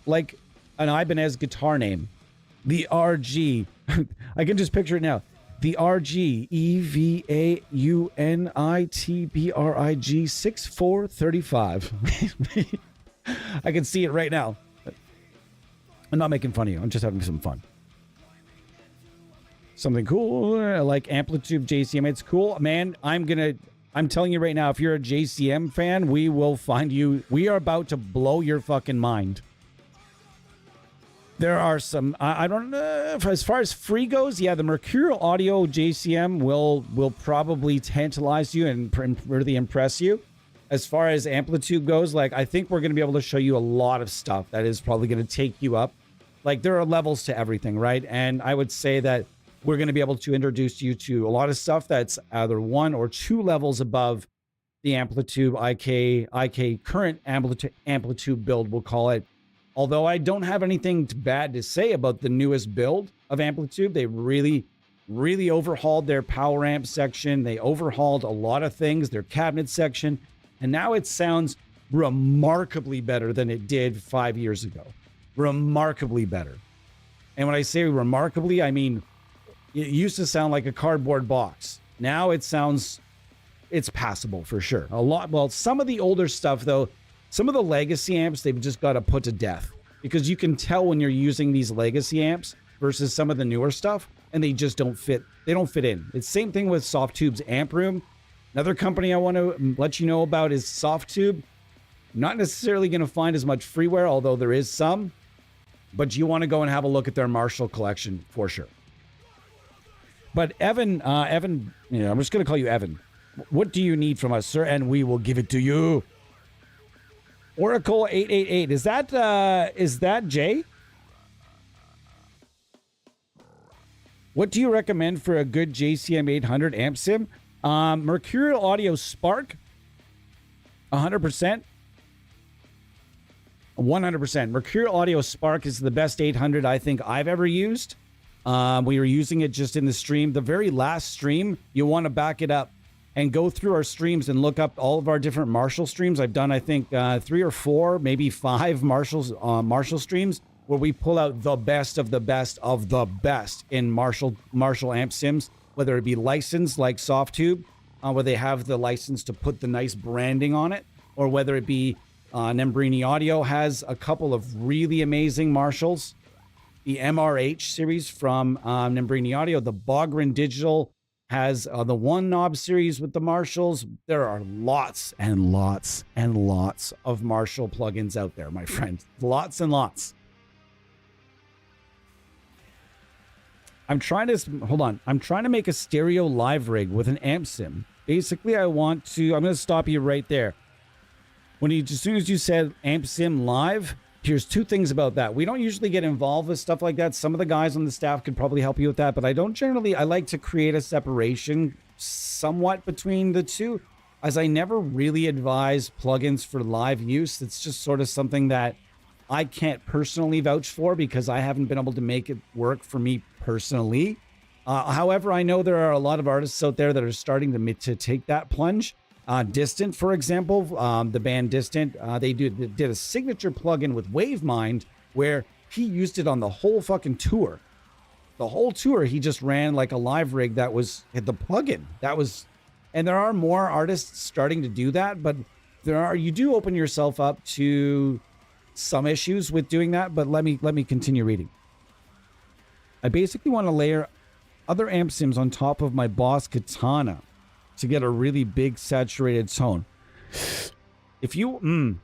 A: like an Ibanez guitar name. The RG. I can just picture it now. The RG EVAUNITBRIG 6435. I can see it right now. I'm not making fun of you. I'm just having some fun. Something cool like Amplitude JCM. It's cool, man. I'm telling you right now, if you're a JCM fan, we will find you. We are about to blow your fucking mind. There are some, I don't know, as far as free goes, yeah, the Mercurial Audio JCM will probably tantalize you and really impress you. As far as Amplitude goes, like, I think we're going to be able to show you a lot of stuff that is probably going to take you up. Like, there are levels to everything, right? And I would say that we're going to be able to introduce you to a lot of stuff that's either 1 or 2 levels above the Amplitude IK current Amplitude build, we'll call it. Although I don't have anything bad to say about the newest build of Amplitude. They really, really overhauled their power amp section. They overhauled a lot of things, their cabinet section. And now it sounds remarkably better than it did 5 years ago. Remarkably better. And when I say remarkably, I mean, it used to sound like a cardboard box. Now it's passable for sure. Some of the older stuff though, some of the legacy amps, they've just got to put to death because you can tell when you're using these legacy amps versus some of the newer stuff and they just don't fit. They don't fit in. It's same thing with Softtube's Amp Room. Another company I want to let you know about is Softtube. Not necessarily going to find as much freeware, although there is some, but you want to go and have a look at their Marshall collection for sure. But Evan, I'm just going to call you Evan. What do you need from us, sir? And we will give it to you. Oracle 888. Is that Jay? What do you recommend for a good JCM 800 amp sim? Mercurial Audio Spark. 100%. 100%. Mercurial Audio Spark is the best 800 I think I've ever used. We were using it just in the stream. The very last stream, you want to back it up and go through our streams and look up all of our different Marshall streams. I've done, I think, 3 or 4, maybe 5 Marshall streams where we pull out the best of the best of the best in Marshall amp sims, whether it be licensed like Softtube, where they have the license to put the nice branding on it, or whether it be Nembrini Audio has a couple of really amazing Marshalls. The MRH series from Nembrini Audio, the Bogren Digital has the one knob series with the Marshalls. There are lots and lots and lots of Marshall plugins out there, my friend. Lots and lots. I'm trying to make a stereo live rig with an amp sim. Basically, I'm going to stop you right there. As soon as you said amp sim live, here's 2 things about that. We don't usually get involved with stuff like that. Some of the guys on the staff could probably help you with that, but I like to create a separation somewhat between the two, as I never really advise plugins for live use. It's just sort of something that I can't personally vouch for because I haven't been able to make it work for me personally. However, I know there are a lot of artists out there that are starting to take that plunge. Distant, for example, the band Distant, they did a signature plugin with WaveMind where he used it on the whole fucking tour. The whole tour, he just ran like a live rig that had the plugin. And there are more artists starting to do that, but you do open yourself up to some issues with doing that. But let me continue reading. I basically want to layer other amp sims on top of my Boss Katana to get a really big saturated tone. If you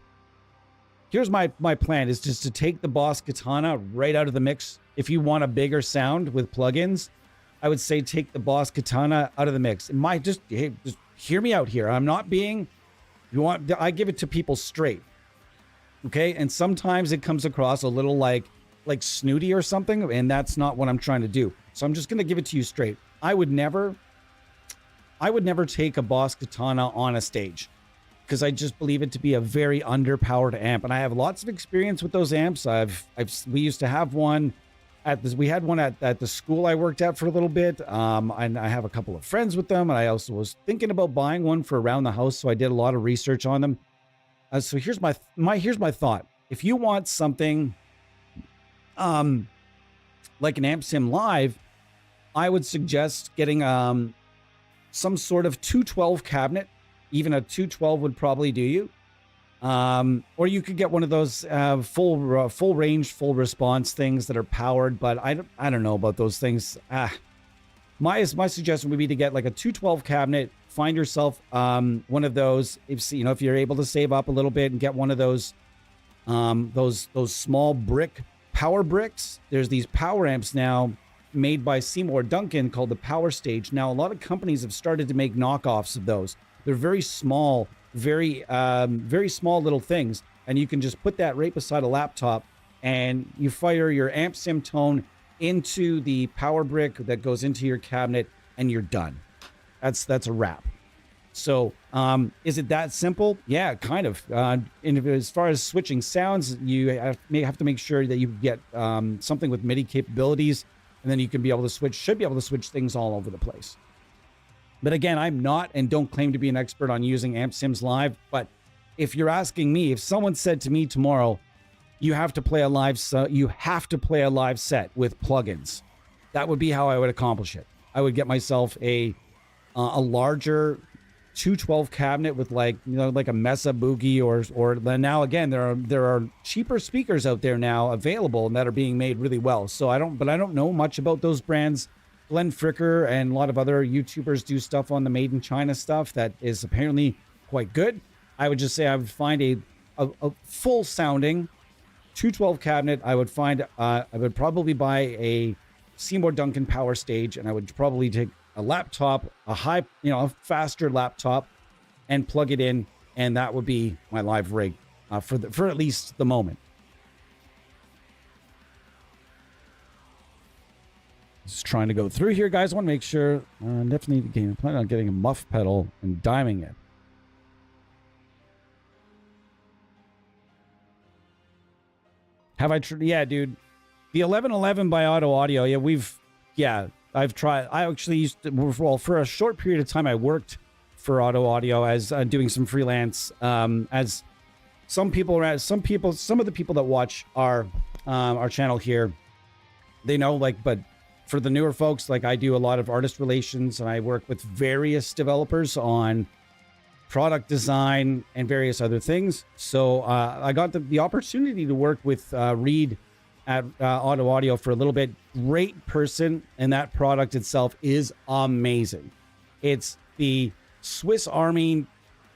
A: here's my plan is just to take the Boss Katana right out of the mix. If you want a bigger sound with plugins, I would say take the Boss Katana out of the mix. Just hear me out here. I'm not being I give it to people straight. Okay? And sometimes it comes across a little like snooty or something, and that's not what I'm trying to do. So I'm just going to give it to you straight. I would never take a Boss Katana on a stage because I just believe it to be a very underpowered amp. And I have lots of experience with those amps. We used to have one we had one at the school I worked at for a little bit. And I have a couple of friends with them. And I also was thinking about buying one for around the house. So I did a lot of research on them. So here's my thought. If you want something like an amp sim live, I would suggest getting some sort of 212 cabinet. Even a 212 would probably do you. Or you could get one of those full range, full response things that are powered, but I don't know about those things. My suggestion would be to get like a 212 cabinet. Find yourself one of those. If you're able to save up a little bit and get one of those small brick power bricks. There's these power amps now made by Seymour Duncan called the Power Stage. Now, a lot of companies have started to make knockoffs of those. They're very small, very small little things. And you can just put that right beside a laptop and you fire your amp sim tone into the power brick that goes into your cabinet and you're done. That's a wrap. So is it that simple? Yeah, kind of. And as far as switching sounds, you have to make sure that you get something with MIDI capabilities, and then you can should be able to switch things all over the place. But again, I'm not and don't claim to be an expert on using amp sims live. But if you're asking me, if someone said to me tomorrow, you have to play a live set with plugins, that would be how I would accomplish it. I would get myself a larger 212 cabinet with like a Mesa Boogie or now again there are cheaper speakers out there now available and that are being made really well. So I don't know much about those brands. Glenn Fricker and a lot of other YouTubers do stuff on the Made in China stuff that is apparently quite good. I would just say I would find a full sounding 212 cabinet. I would probably buy a Seymour Duncan Power Stage, and I would probably take a laptop, a high, a faster laptop, and plug it in, and that would be my live rig for at least the moment. Just trying to go through here, guys. I want to make sure. Definitely plan on getting a muff pedal and diming it. Have I? Yeah, dude. The 1111 by Auto Audio. Yeah, I've tried. I actually used to, well, for a short period of time, I worked for Auto Audio as doing some freelance. As some of the people that watch our channel here, they know, like, but for the newer folks, like, I do a lot of artist relations, and I work with various developers on product design and various other things. So I got the opportunity to work with Reed at Auto Audio for a little bit. Great person, and that product itself is amazing. It's the Swiss Army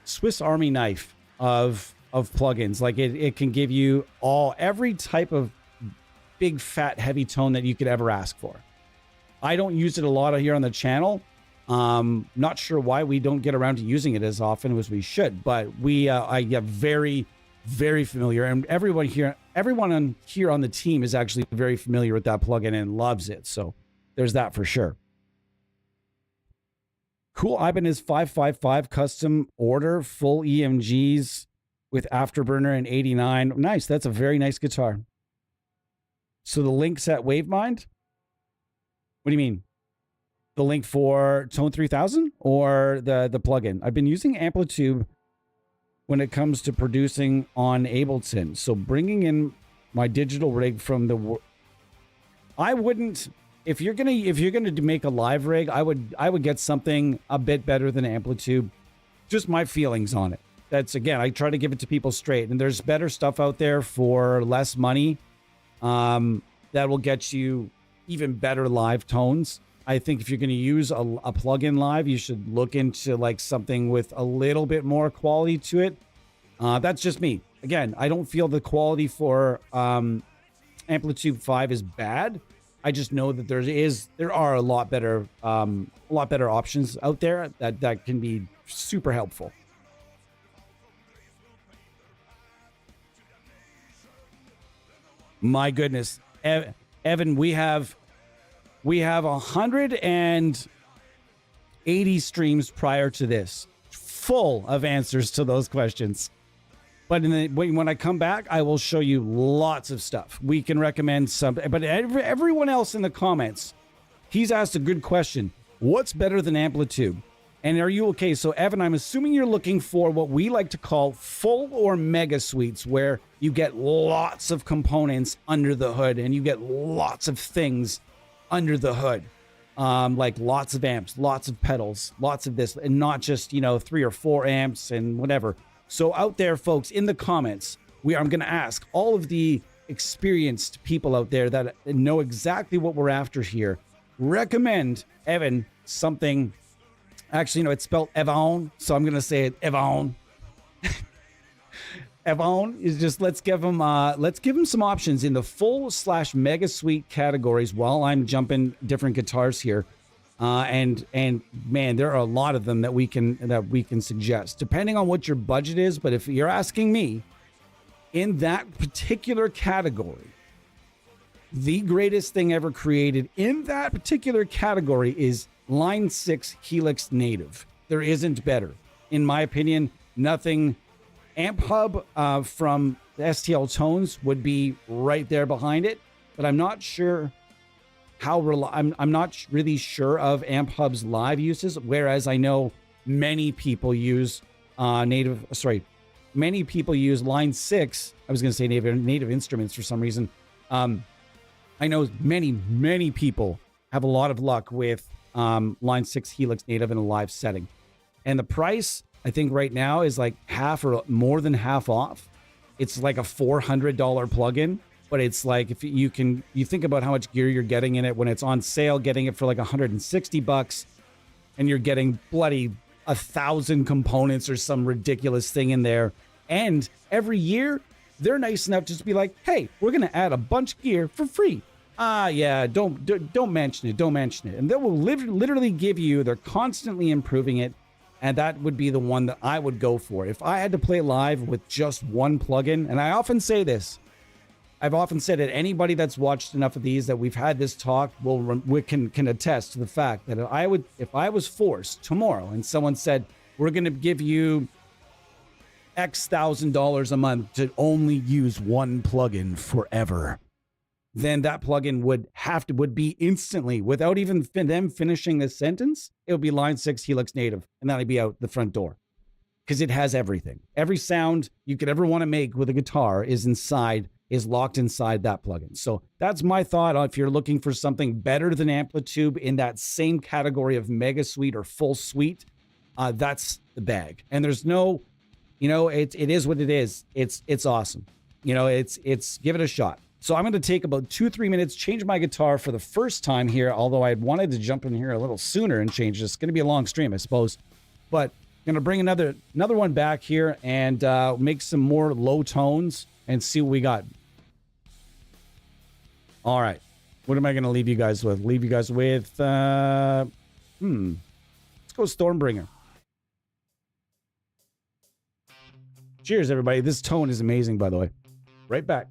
A: knife of plugins. Like, it can give you every type of big fat heavy tone that you could ever ask for. I don't use it a lot here on the channel. Not sure why we don't get around to using it as often as we should, but I get very, very familiar, and everyone here on the team is actually very familiar with that plugin and loves it. So there's that for sure. Cool. Ivan is 555 custom order, full EMGs with Afterburner and 89. Nice. That's a very nice guitar. So the link's at Wavemind. What do you mean? The link for Tone 3000 or the plugin? I've been using Amplitude when it comes to producing on Ableton. So bringing in my digital rig from the, I wouldn't, if you're gonna make a live rig, I would get something a bit better than Amplitude. Just my feelings on it. That's, again, I try to give it to people straight, and there's better stuff out there for less money that will get you even better live tones. I think if you're going to use a plugin live, you should look into like something with a little bit more quality to it. That's just me. Again, I don't feel the quality for Amplitude 5 is bad. I just know that there are a lot better options out there that can be super helpful. My goodness, Evan, we have 180 streams prior to this, full of answers to those questions. But when I come back, I will show you lots of stuff. We can recommend some, but everyone else in the comments, he's asked a good question. What's better than Amplitude? And are you okay? So Evan, I'm assuming you're looking for what we like to call full or mega suites, where you get lots of components under the hood and you get lots of things under the hood, like lots of amps, lots of pedals, lots of this, and not just 3 or 4 amps and whatever. So out there, folks, in the comments, I'm going to ask all of the experienced people out there that know exactly what we're after here. Recommend Evan something. Actually, it's spelled Evan, so I'm going to say it Evan. Evan is just, let's give him some options in the full/mega suite categories while I'm jumping different guitars here. And man, there are a lot of them that we can suggest depending on what your budget is. But if you're asking me, in that particular category, the greatest thing ever created in that particular category is Line 6 Helix Native. There isn't better, in my opinion. Nothing. Amp Hub from the STL Tones would be right there behind it, but I'm not sure I'm not really sure of Amp Hub's live uses. Whereas I know many people use many people use Line 6. I was going to say Native Instruments for some reason. I know many people have a lot of luck with Line 6 Helix Native in a live setting, and the price, I think right now, is like half or more than half off. It's like a $400 plugin, but it's like, if you think about how much gear you're getting in it when it's on sale, getting it for like $160, and you're getting bloody 1,000 components or some ridiculous thing in there. And every year they're nice enough to just be like, hey, we're going to add a bunch of gear for free. Yeah, don't mention it. Don't mention it. And they will literally give you, they're constantly improving it. And that would be the one that I would go for. If I had to play live with just one plugin, and I often say this, I've often said it, anybody that's watched enough of these that we've had this talk can attest to the fact that if I was forced tomorrow and someone said, we're going to give you X $1,000 a month to only use one plugin forever, then that plugin would be instantly, without even them finishing this sentence, it would be line 6 Helix native, and then I'd be out the front door. Because it has everything. Every sound you could ever want to make with a guitar is locked inside that plugin. So that's my thought. If you're looking for something better than Amplitude in that same category of mega suite or full suite, that's the bag. And there's no, it is what it is. It's awesome. It's give it a shot. So I'm going to take about 2-3 minutes, change my guitar for the first time here, although I wanted to jump in here a little sooner and change this. It's going to be a long stream, I suppose. But I'm going to bring another one back here and make some more low tones and see what we got. All right. What am I going to leave you guys with? Leave you guys with, let's go Stormbringer. Cheers, everybody. This tone is amazing, by the way. Right back.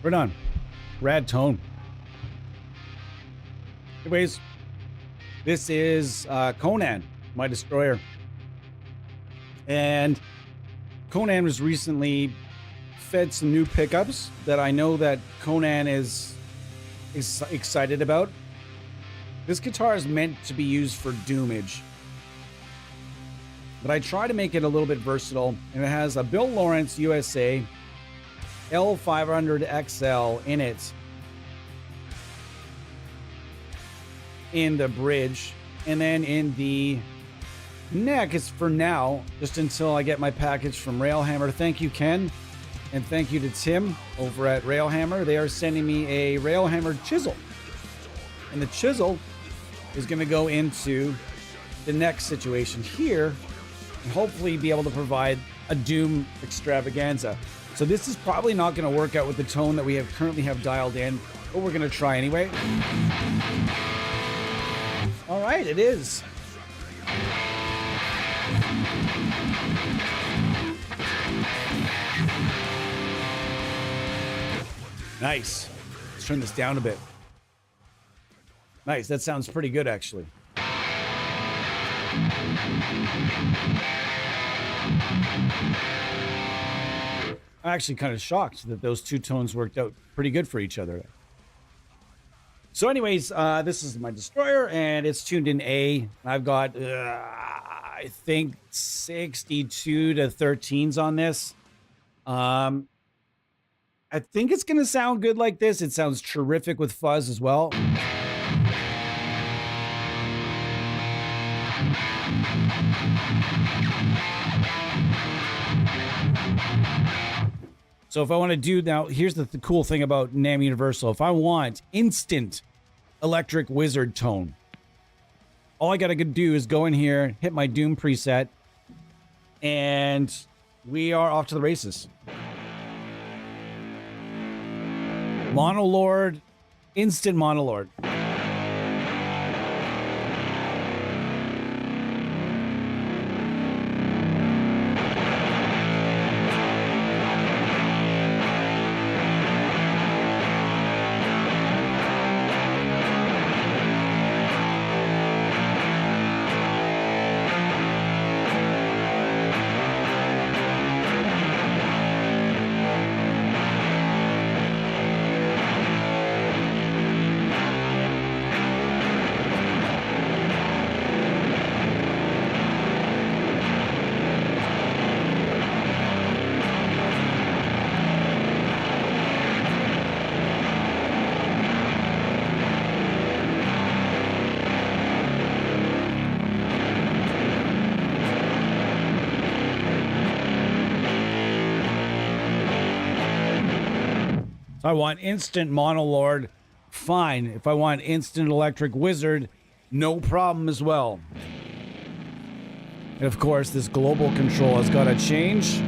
A: Right on. Rad tone. Anyways, this is Conan, my destroyer. And Conan was recently fed some new pickups that I know that Conan is excited about. This guitar is meant to be used for doomage, but I try to make it a little bit versatile, and it has a Bill Lawrence USA L500XL in it, in the bridge, and then in the neck is for now, just until I get my package from Railhammer. Thank you, Ken, and thank you to Tim over at Railhammer. They are sending me a Railhammer chisel, and the chisel is going to go into the neck situation here, and hopefully be able to provide a Doom extravaganza. So this is probably not going to work out with the tone that we currently have dialed in, but we're going to try anyway. All right, it is. Nice. Let's turn this down a bit. Nice. That sounds pretty good, actually. I'm actually kind of shocked that those two tones worked out pretty good for each other. So anyways, this is my Destroyer, and it's tuned in A. I've got, I think, 62 to 13s on this. I think it's going to sound good like this. It sounds terrific with fuzz as well. So if I want to do now, here's the cool thing about NAMM Universal. If I want instant electric wizard tone, all I got to do is go in here, hit my Doom preset, and we are off to the races. Monolord, instant Monolord. If I want instant Monolord, fine. If I want instant electric wizard, no problem as well. And of course, this global control has got to change.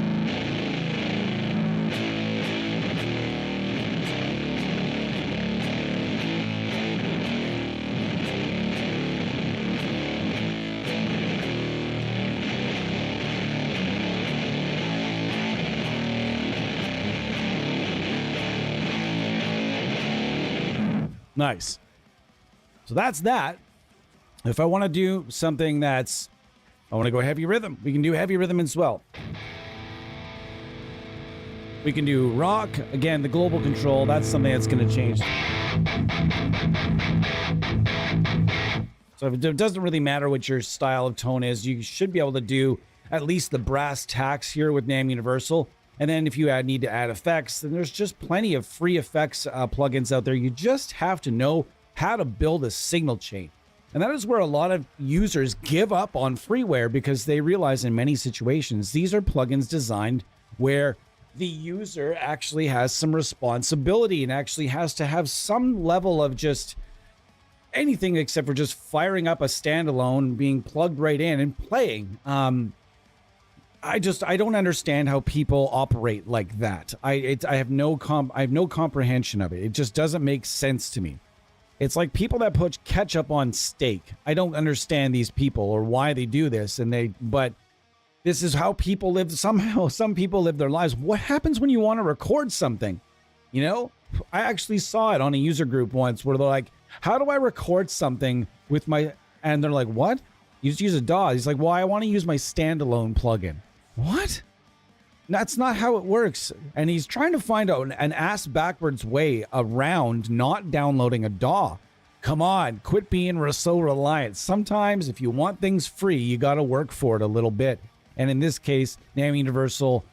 A: Nice. So that's that. If I want to do something that's, I want to go heavy rhythm, we can do heavy rhythm as well. We can do rock. Again, the global control, that's something that's going to change. So it doesn't really matter what your style of tone is. You should be able to do at least the brass tacks here with NAMM Universal. And then if you need to add effects, then there's just plenty of free effects plugins out there. You just have to know how to build a signal chain. And that is where a lot of users give up on freeware, because they realize in many situations, these are plugins designed where the user actually has some responsibility and actually has to have some level of just anything except for just firing up a standalone, being plugged right in and playing. I don't understand how people operate like that. I have no comprehension of it. It just doesn't make sense to me. It's like people that put ketchup on steak. I don't understand these people or why they do this. But this is how people live. Somehow, some people live their lives. What happens when you want to record something? You know, I actually saw it on a user group once where they're like, "How do I record something with my?" And they're like, "What? You just use a DAW?" He's like, "Well, I want to use my standalone plugin." What? That's not how it works. And he's trying to find out an ass backwards way around not downloading a DAW. Come on, quit being so reliant. Sometimes if you want things free, you got to work for it a little bit. And in this case, NAMM Universal,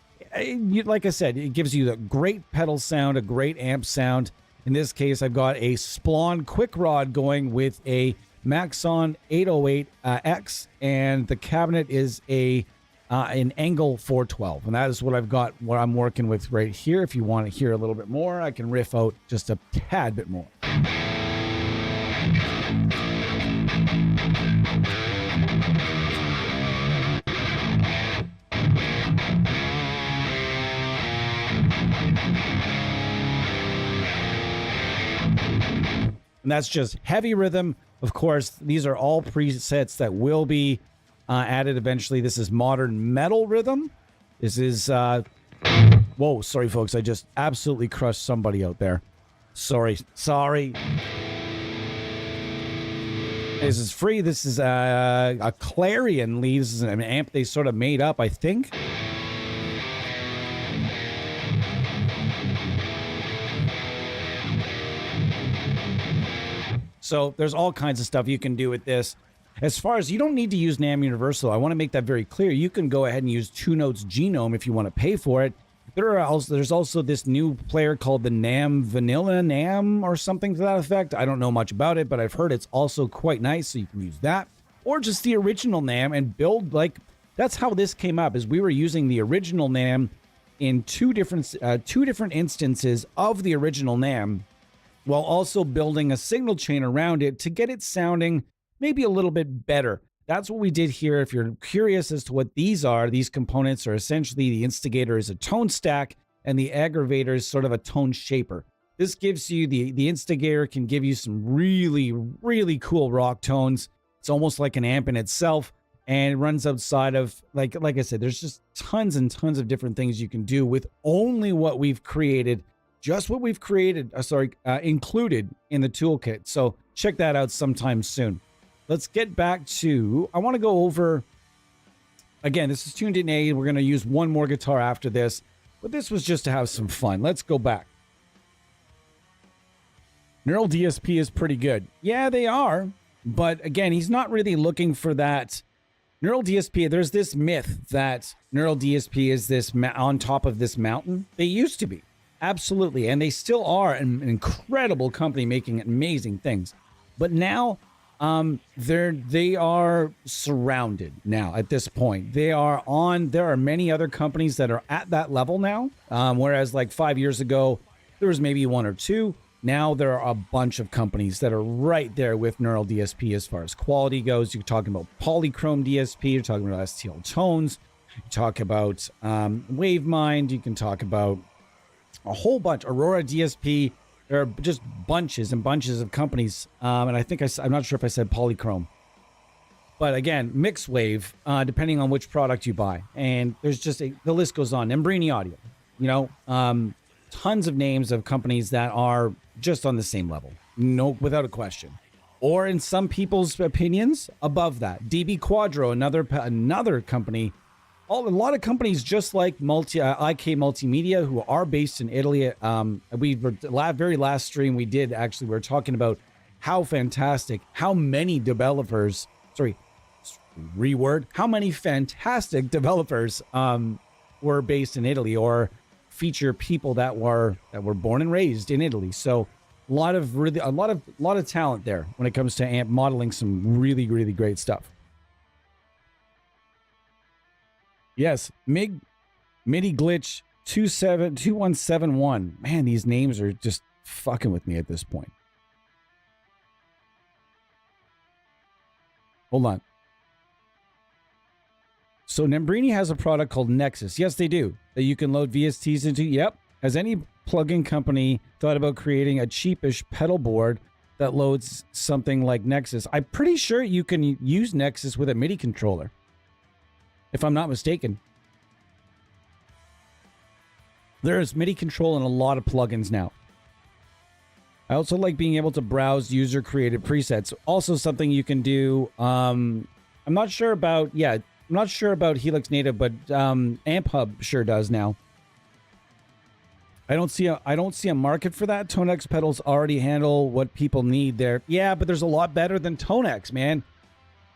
A: like I said, it gives you a great pedal sound, a great amp sound. In this case, I've got a Splon Quick Rod going with a Maxon 808X, and the cabinet is an Angle 412, and that is what I've got, what I'm working with right here. If you want to hear a little bit more, I can riff out just a tad bit more. And that's just heavy rhythm. Of course, these are all presets that will be added eventually. This is modern metal rhythm. This is, whoa, sorry, folks. I just absolutely crushed somebody out there. Sorry. This is free. This is a Clarion lead. This is an amp they sort of made up, I think. So there's all kinds of stuff you can do with this. As far as, you don't need to use NAMM Universal. I want to make that very clear. You can go ahead and use 2Notes Genome if you want to pay for it. There's also this new player called the NAMM Vanilla NAMM or something to that effect. I don't know much about it, but I've heard it's also quite nice, so you can use that. Or just the original NAMM and build, like, that's how this came up, is we were using the original NAMM in two different instances of the original NAMM, while also building a signal chain around it to get it sounding maybe a little bit better. That's what we did here. If you're curious as to what these are, these components are essentially, the instigator is a tone stack and the aggravator is sort of a tone shaper. This gives you, the instigator can give you some really, really cool rock tones. It's almost like an amp in itself, and it runs outside of, like I said, there's just tons and tons of different things you can do with only what we've created. Just what we've created, included in the toolkit. So check that out sometime soon. Let's get back to, I want to go over, again, this is tuned in A. We're going to use one more guitar after this, but this was just to have some fun. Let's go back. Neural DSP is pretty good. Yeah, they are. But again, he's not really looking for that. Neural DSP, there's this myth that Neural DSP is this on top of this mountain. They used to be. Absolutely. And they still are an incredible company making amazing things. But now they are surrounded now at this point. There are many other companies that are at that level now. Whereas like 5 years ago, there was maybe one or two. Now there are a bunch of companies that are right there with Neural DSP as far as quality goes. You're talking about Polychrome DSP. You're talking about STL Tones. You talk about WaveMind. You can talk about a whole bunch. Aurora DSP. There are just bunches and bunches of companies. And I think I'm not sure if I said Polychrome. But again, mixed wave, depending on which product you buy. And there's just the list goes on. Embrini Audio. Tons of names of companies that are just on the same level. No, without a question. Or in some people's opinions, above that. DB Quadro, another company. A lot of companies just like IK Multimedia, who are based in Italy. Very last stream we did, actually, we were talking about how fantastic, how many developers, how many fantastic developers were based in Italy, or feature people that were born and raised in Italy. So a lot of talent there when it comes to amp modeling, some really, really great stuff. Yes, MIDI Glitch 2171. Man, these names are just fucking with me at this point. Hold on. So Nembrini has a product called Nexus. Yes, they do. That you can load VSTs into. Yep. Has any plugin company thought about creating a cheapish pedal board that loads something like Nexus? I'm pretty sure you can use Nexus with a MIDI controller, if I'm not mistaken. There's MIDI control in a lot of plugins now. I also like being able to browse user-created presets. Also something you can do. I'm not sure about Helix Native, but Amp Hub sure does now. I don't see a market for that. Tonex pedals already handle what people need there. Yeah, but there's a lot better than Tonex, man.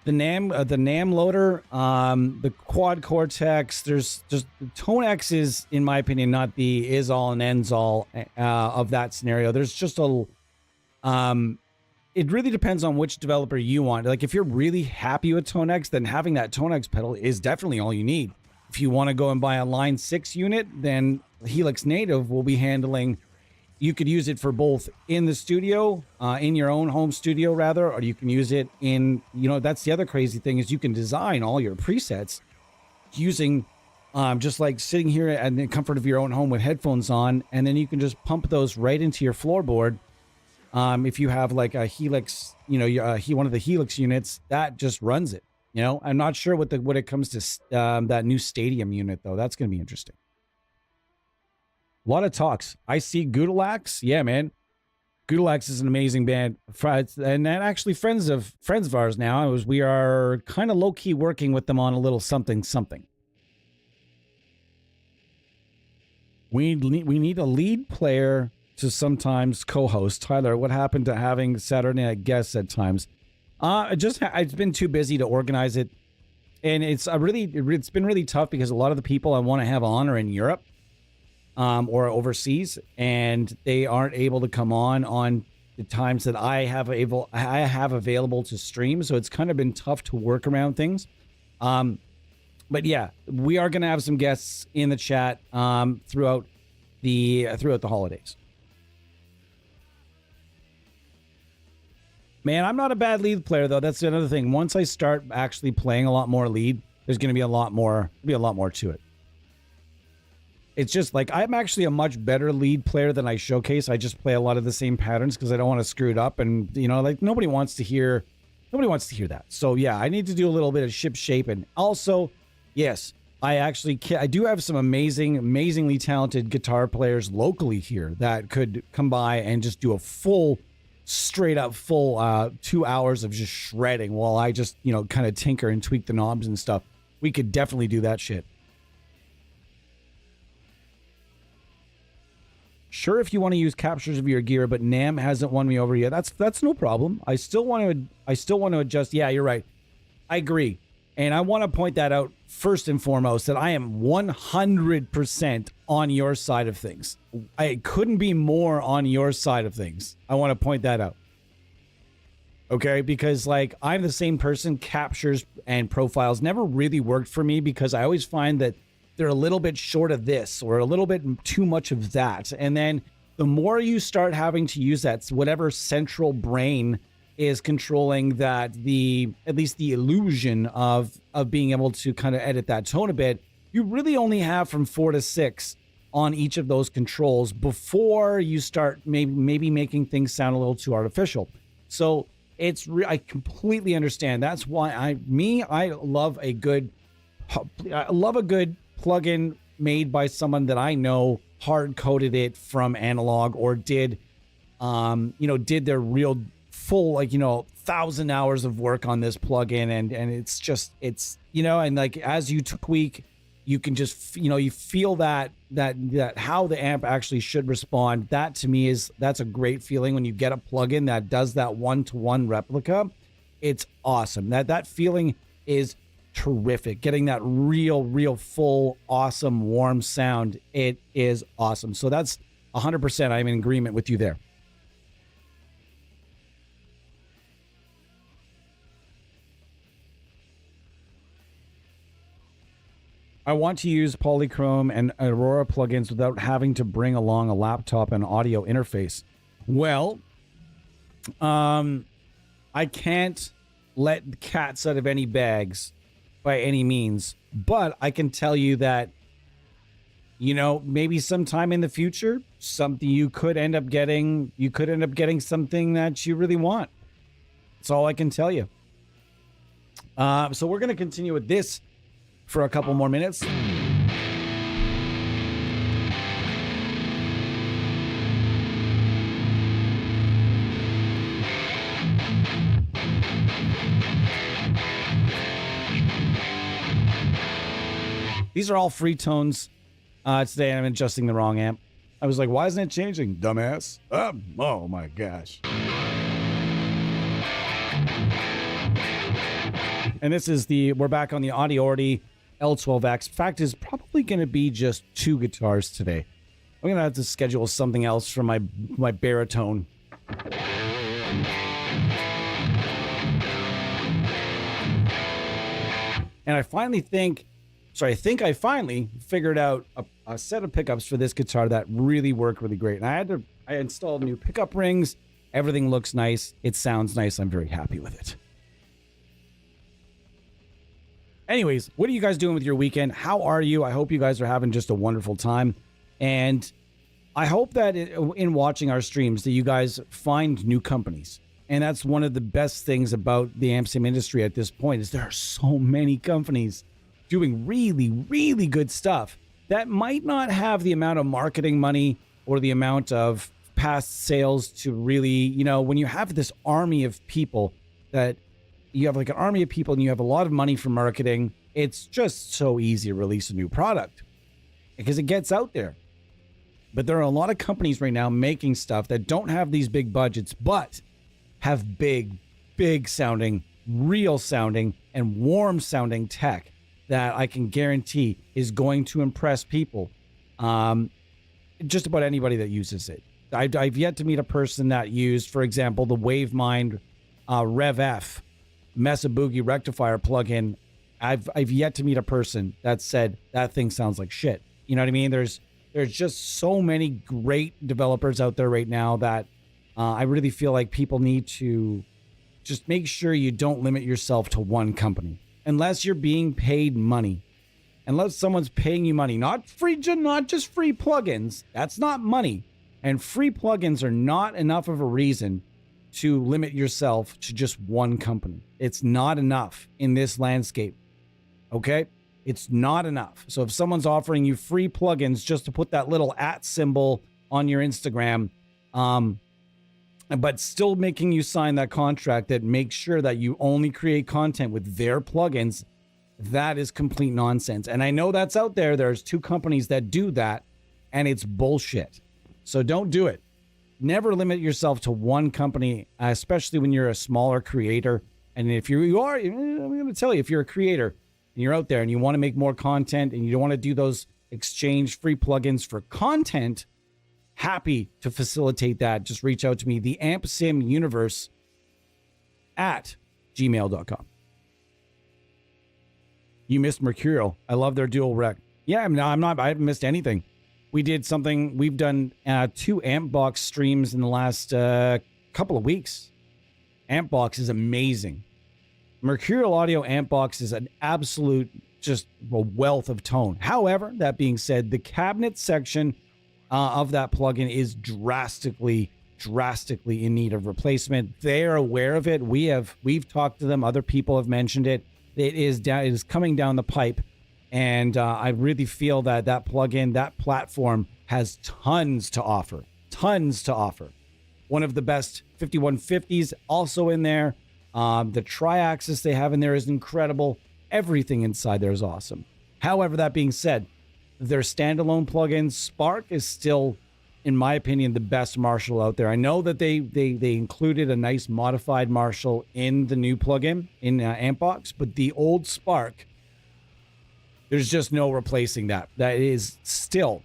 A: The NAMM loader, the Quad Cortex. There's just Tonex is, in my opinion, not the is all and ends all of that scenario. There's just it really depends on which developer you want. Like if you're really happy with Tonex, then having that Tonex pedal is definitely all you need. If you want to go and buy a Line 6 unit, then Helix Native will be handling. You could use it for both in the studio, in your own home studio rather, or you can use it in, that's the other crazy thing is you can design all your presets using just like sitting here in the comfort of your own home with headphones on, and then you can just pump those right into your floorboard If you have like a Helix, you know, one of the Helix units, that just runs it. You know, I'm not sure what it comes to that new Stadium unit though. That's going to be interesting. A lot of talks. I see Gutalax. Yeah, man. Gutalax is an amazing band, and actually friends of ours now. We are kind of low key working with them on a little something. We need a lead player to sometimes co-host. Tyler, what happened to having Saturday night guests at times? It's been too busy to organize it, and it's been really tough because a lot of the people I want to have on are in Europe. Or overseas, and they aren't able to come on the times that I have available to stream. So it's kind of been tough to work around things. But yeah, we are going to have some guests in the chat throughout the holidays. Man, I'm not a bad lead player though. That's another thing. Once I start actually playing a lot more lead, there's going to be a lot more to it. It's just like I'm actually a much better lead player than I showcase. I just play a lot of the same patterns because I don't want to screw it up, and you know, like nobody wants to hear that. So yeah, I need to do a little bit of ship shape, and also, yes, I do have some amazingly talented guitar players locally here that could come by and just do a straight up full 2 hours of just shredding while I just, you know, kind of tinker and tweak the knobs and stuff. We could definitely do that shit. Sure, if you want to use captures of your gear, but NAM hasn't won me over yet. That's no problem. I still want to adjust. Yeah, you're right. I agree. And I want to point that out first and foremost, that I am 100% on your side of things. I couldn't be more on your side of things. I want to point that out. Okay, because like I'm the same person. Captures and profiles never really worked for me because I always find that they're a little bit short of this or a little bit too much of that. And then the more you start having to use that, whatever central brain is controlling that, at least the illusion of being able to kind of edit that tone a bit, you really only have from 4 to 6 on each of those controls before you start maybe making things sound a little too artificial. So I completely understand. That's why I love a good plugin made by someone that I know hard coded it from analog or did their real full 1,000 hours of work on this plugin, and it's and like as you tweak, you can just you feel that how the amp actually should respond. That to me that's a great feeling when you get a plugin that does that one-to-one replica. It's awesome. That feeling is terrific. Getting that real full awesome warm sound, it is awesome. So that's 100%. I'm in agreement with you there. I want to use Polychrome and Aurora plugins without having to bring along a laptop and audio interface. Well, I can't let cats out of any bags by any means, but I can tell you that, maybe sometime in the future, something you could end up getting something that you really want. That's all I can tell you. So we're going to continue with this for a couple more minutes. These are all free tones. Today I'm adjusting the wrong amp. I was like, why isn't it changing, dumbass? Oh my gosh. And this is we're back on the Audiority L12X. In fact, is probably going to be just 2 guitars today. I'm going to have to schedule something else for my baritone. And I think I finally figured out a set of pickups for this guitar that really work really great. And I installed new pickup rings. Everything looks nice. It sounds nice. I'm very happy with it. Anyways, what are you guys doing with your weekend? How are you? I hope you guys are having just a wonderful time. And I hope that in watching our streams that you guys find new companies. And that's one of the best things about the amp sim industry at this point is there are so many companies doing really, really good stuff that might not have the amount of marketing money or the amount of past sales to really, you know, when you have this army of people that you have like an army of people and you have a lot of money for marketing, it's just so easy to release a new product because it gets out there. But there are a lot of companies right now making stuff that don't have these big budgets, but have big, big sounding, real sounding, and warm sounding tech that I can guarantee is going to impress people. Just about anybody that uses it. I've yet to meet a person that used, for example, the WaveMind Rev F Mesa Boogie rectifier plugin. I've yet to meet a person that said that thing sounds like shit. You know what I mean? There's just so many great developers out there right now that I really feel like people need to just make sure you don't limit yourself to one company unless you're being paid money. Unless someone's paying you money, not just free plugins. That's not money. And free plugins are not enough of a reason to limit yourself to just one company. It's not enough in this landscape. Okay? It's not enough. So if someone's offering you free plugins just to put that little @ symbol on your Instagram, but still making you sign that contract that makes sure that you only create content with their plugins, that is complete nonsense. And I know that's out there. There's 2 companies that do that, and it's bullshit. So don't do it. Never limit yourself to one company, especially when you're a smaller creator. And if you are, I'm going to tell you, if you're a creator and you're out there and you want to make more content and you don't want to do those exchange free plugins for content, happy to facilitate that. Just reach out to me, the Amp Sim Universe at gmail.com. You missed Mercurial. I love their dual rec. Yeah, I haven't missed anything. We did something. We've done 2 Amp Box streams in the last couple of weeks. Amp Box is amazing. Mercurial Audio Amp Box is an absolute just a wealth of tone. However, that being said, the cabinet section of that plugin is drastically in need of replacement. They're aware of it. We've talked to them. Other people have mentioned it. It is coming down the pipe, and I really feel that plugin, that platform, has tons to offer. One of the best 5150s also in there. The tri-axis they have in there is incredible. Everything inside there is awesome. However, that being said, their standalone plugin, Spark, is still, in my opinion, the best Marshall out there. I know that they included a nice modified Marshall in the new plugin in Ampbox, but the old Spark, there's just no replacing that. That is still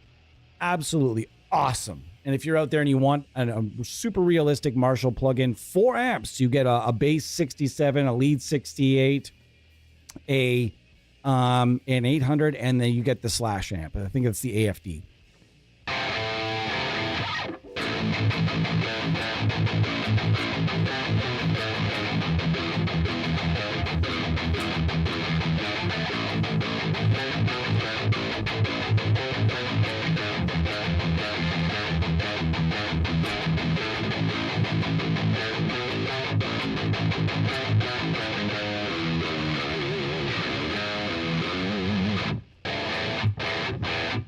A: absolutely awesome. And if you're out there and you want a super realistic Marshall plugin, 4 amps, you get a bass 67, a lead 68, an 800, and then you get the slash amp. I think it's the AFD.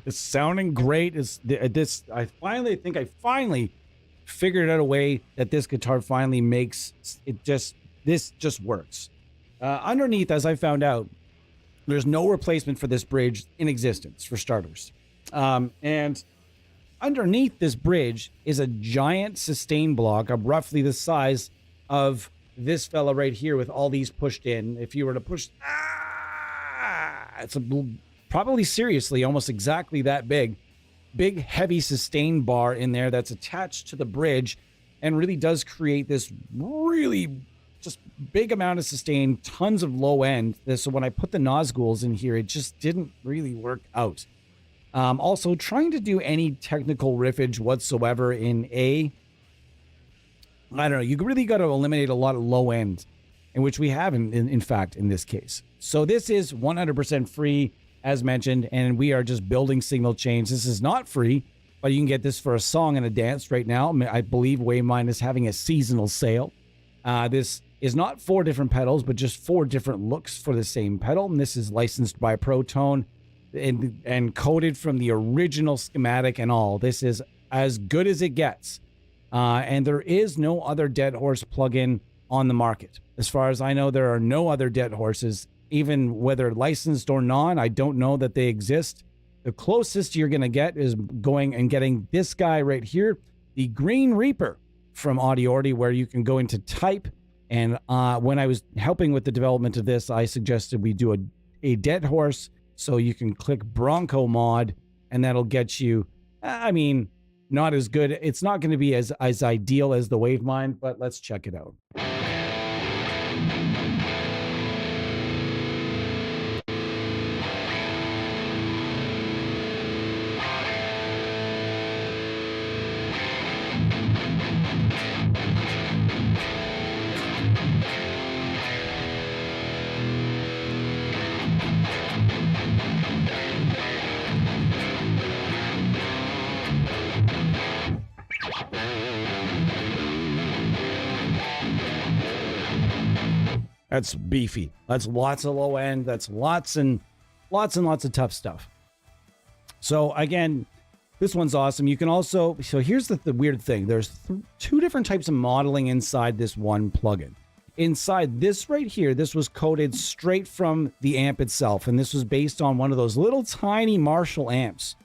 A: It's sounding great. I finally figured out a way that this guitar finally makes it this just works. Underneath, as I found out, there's no replacement for this bridge in existence, for starters. And underneath this bridge is a giant sustain block of roughly the size of this fella right here with all these pushed in. If you were to push, it's probably seriously almost exactly that big heavy sustain bar in there that's attached to the bridge and really does create this really just big amount of sustain, tons of low end. So when I put the Nazguls in here, it just didn't really work out. Also, trying to do any technical riffage whatsoever in I don't know, you really got to eliminate a lot of low end, in which we have in fact in this case. So this is 100% free, as mentioned, and we are just building signal chains. This is not free. but you can get this for a song and a dance right now. I believe Wavemind is having a seasonal sale. This is not 4 different pedals, but just 4 different looks for the same pedal. And this is licensed by Protone and coded from the original schematic and all. This is as good as it gets. And there is no other Dead Horse plugin on the market. As far as I know, there are no other Dead Horses, even whether licensed or not. I don't know that they exist. The closest you're going to get is going and getting this guy right here, the Green Reaper from Audiority, where you can go into type. And when I was helping with the development of this, I suggested we do a Dead Horse. So you can click Bronco mod, and that'll get you, I mean, not as good. It's not going to be as ideal as the Wavemind, but let's check it out. That's beefy. That's lots of low end. That's lots and lots of tough stuff. So again, this one's awesome. You can also, so here's the weird thing. There's 2 different types of modeling inside this one plugin. Inside this right here, this was coded straight from the amp itself. And this was based on one of those little tiny Marshall amps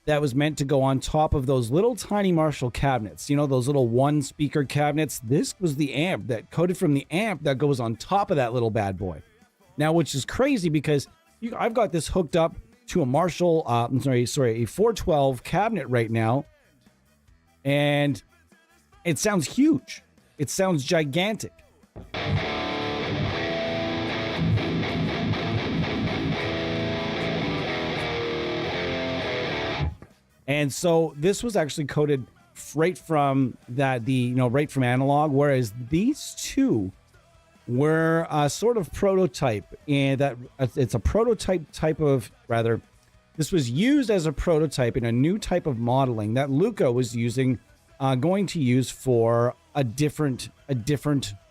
A: that was meant to go on top of those little tiny Marshall cabinets. You know, those little 1-speaker cabinets. This was the amp that coded from the amp that goes on top of that little bad boy. Now, which is crazy because I've got this hooked up to a Marshall, a 412 cabinet right now. And it sounds huge. It sounds gigantic. And so this was actually coded right from right from analog, whereas these 2 were a sort of prototype, and that it's a prototype type of, rather, this was used as a prototype in a new type of modeling that Luca was going to use for a different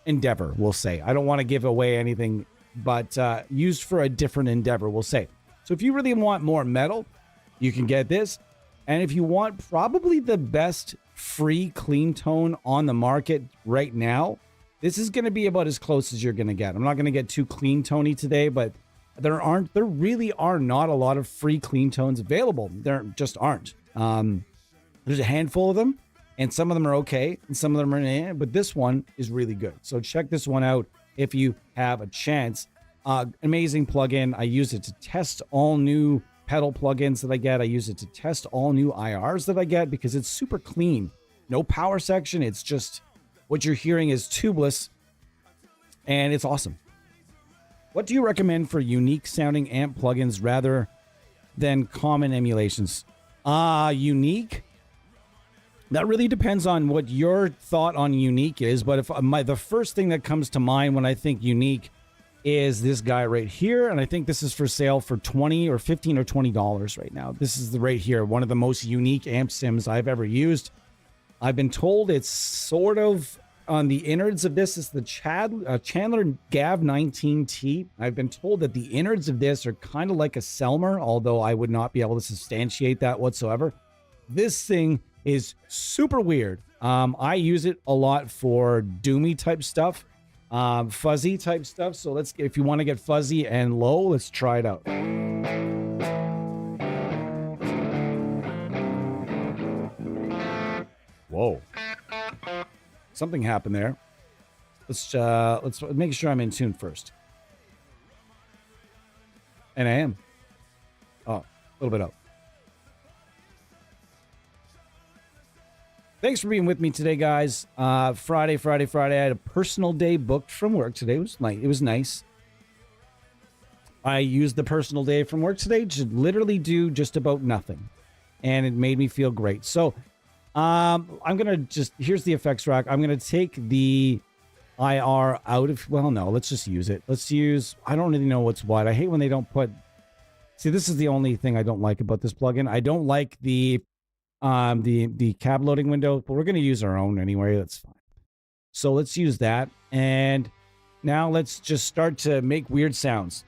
A: endeavor, we'll say. I don't want to give away anything, but used for a different endeavor, we'll say. So if you really want more metal, you can get this. And if you want probably the best free clean tone on the market right now, this is going to be about as close as you're going to get. I'm not going to get too clean tony today, but there really are not a lot of free clean tones available. There just aren't. There's a handful of them, and some of them are okay, and some of them are but this one is really good. So check this one out if you have a chance. Amazing plugin. I use it to test all new pedal plugins that I get. I use it to test all new IRs that I get because it's super clean. No power section. It's just what you're hearing is tubeless, and it's awesome. What do you recommend for unique sounding amp plugins rather than common emulations? Unique? That really depends on what your thought on unique is, but if the first thing that comes to mind when I think unique is this guy right here, and I think this is for sale for $20 or $15 or $20 right now. This is the right here, one of the most unique amp sims I've ever used. I've been told it's sort of on the innards of this is the Chandler Gav 19T. I've been told that the innards of this are kind of like a Selmer, although I would not be able to substantiate that whatsoever. This thing is super weird. I use it a lot for doomy type stuff. Fuzzy type stuff. So if you want to get fuzzy and low, let's try it out. Whoa. Something happened there. Let's make sure I'm in tune first. And I am. Oh, a little bit up. Thanks for being with me today, guys. Friday. I had a personal day booked from work today. It was nice. I used the personal day from work today to literally do just about nothing. And it made me feel great. So I'm going to here's the effects rack. I'm going to take the IR out of, well, no, let's just use it. I don't really know what's what. I hate when they don't put, see, this is the only thing I don't like about this plugin. I don't like the the cab loading window, but we're going to use our own anyway. That's fine. So let's use that. And now let's just start to make weird sounds.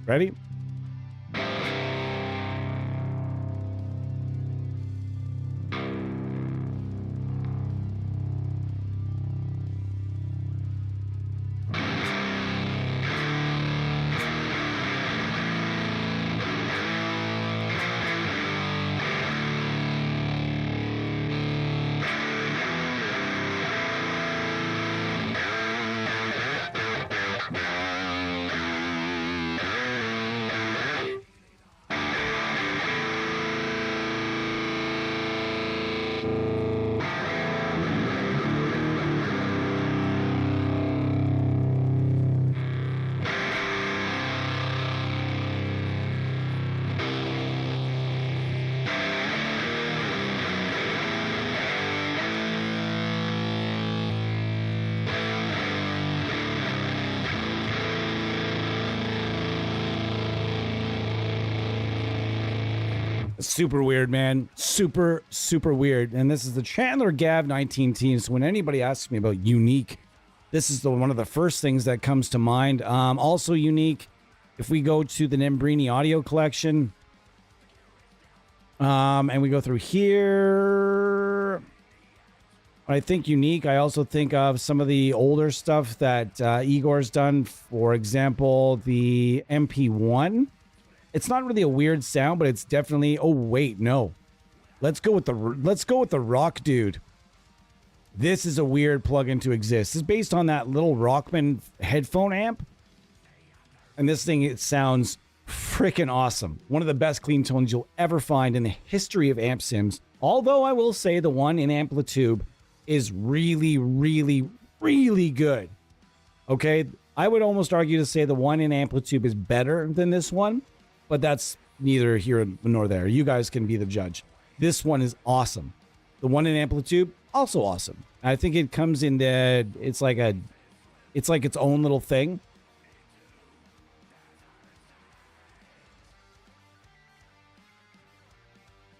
A: Ready? Super weird, man. Super weird. And this is the Chandler Gav 19T. So when anybody asks me about unique, this is one of the first things that comes to mind. Also unique, if we go to the Nembrini audio collection, and we go through here, I think unique, I also think of some of the older stuff that Igor's done. For example, the MP1. It's not really a weird sound, but it's definitely. Oh wait, no. Let's go with the Rock Dude. This is a weird plugin to exist. It's based on that little Rockman headphone amp, and this thing, it sounds freaking awesome. One of the best clean tones you'll ever find in the history of amp sims. Although I will say the one in Amplitude is really good. Okay, I would almost argue to say the one in Amplitude is better than this one. But that's neither here nor there. You guys can be the judge. This one is awesome. The one in Amplitude, also awesome. I think it comes in the, it's like its own little thing.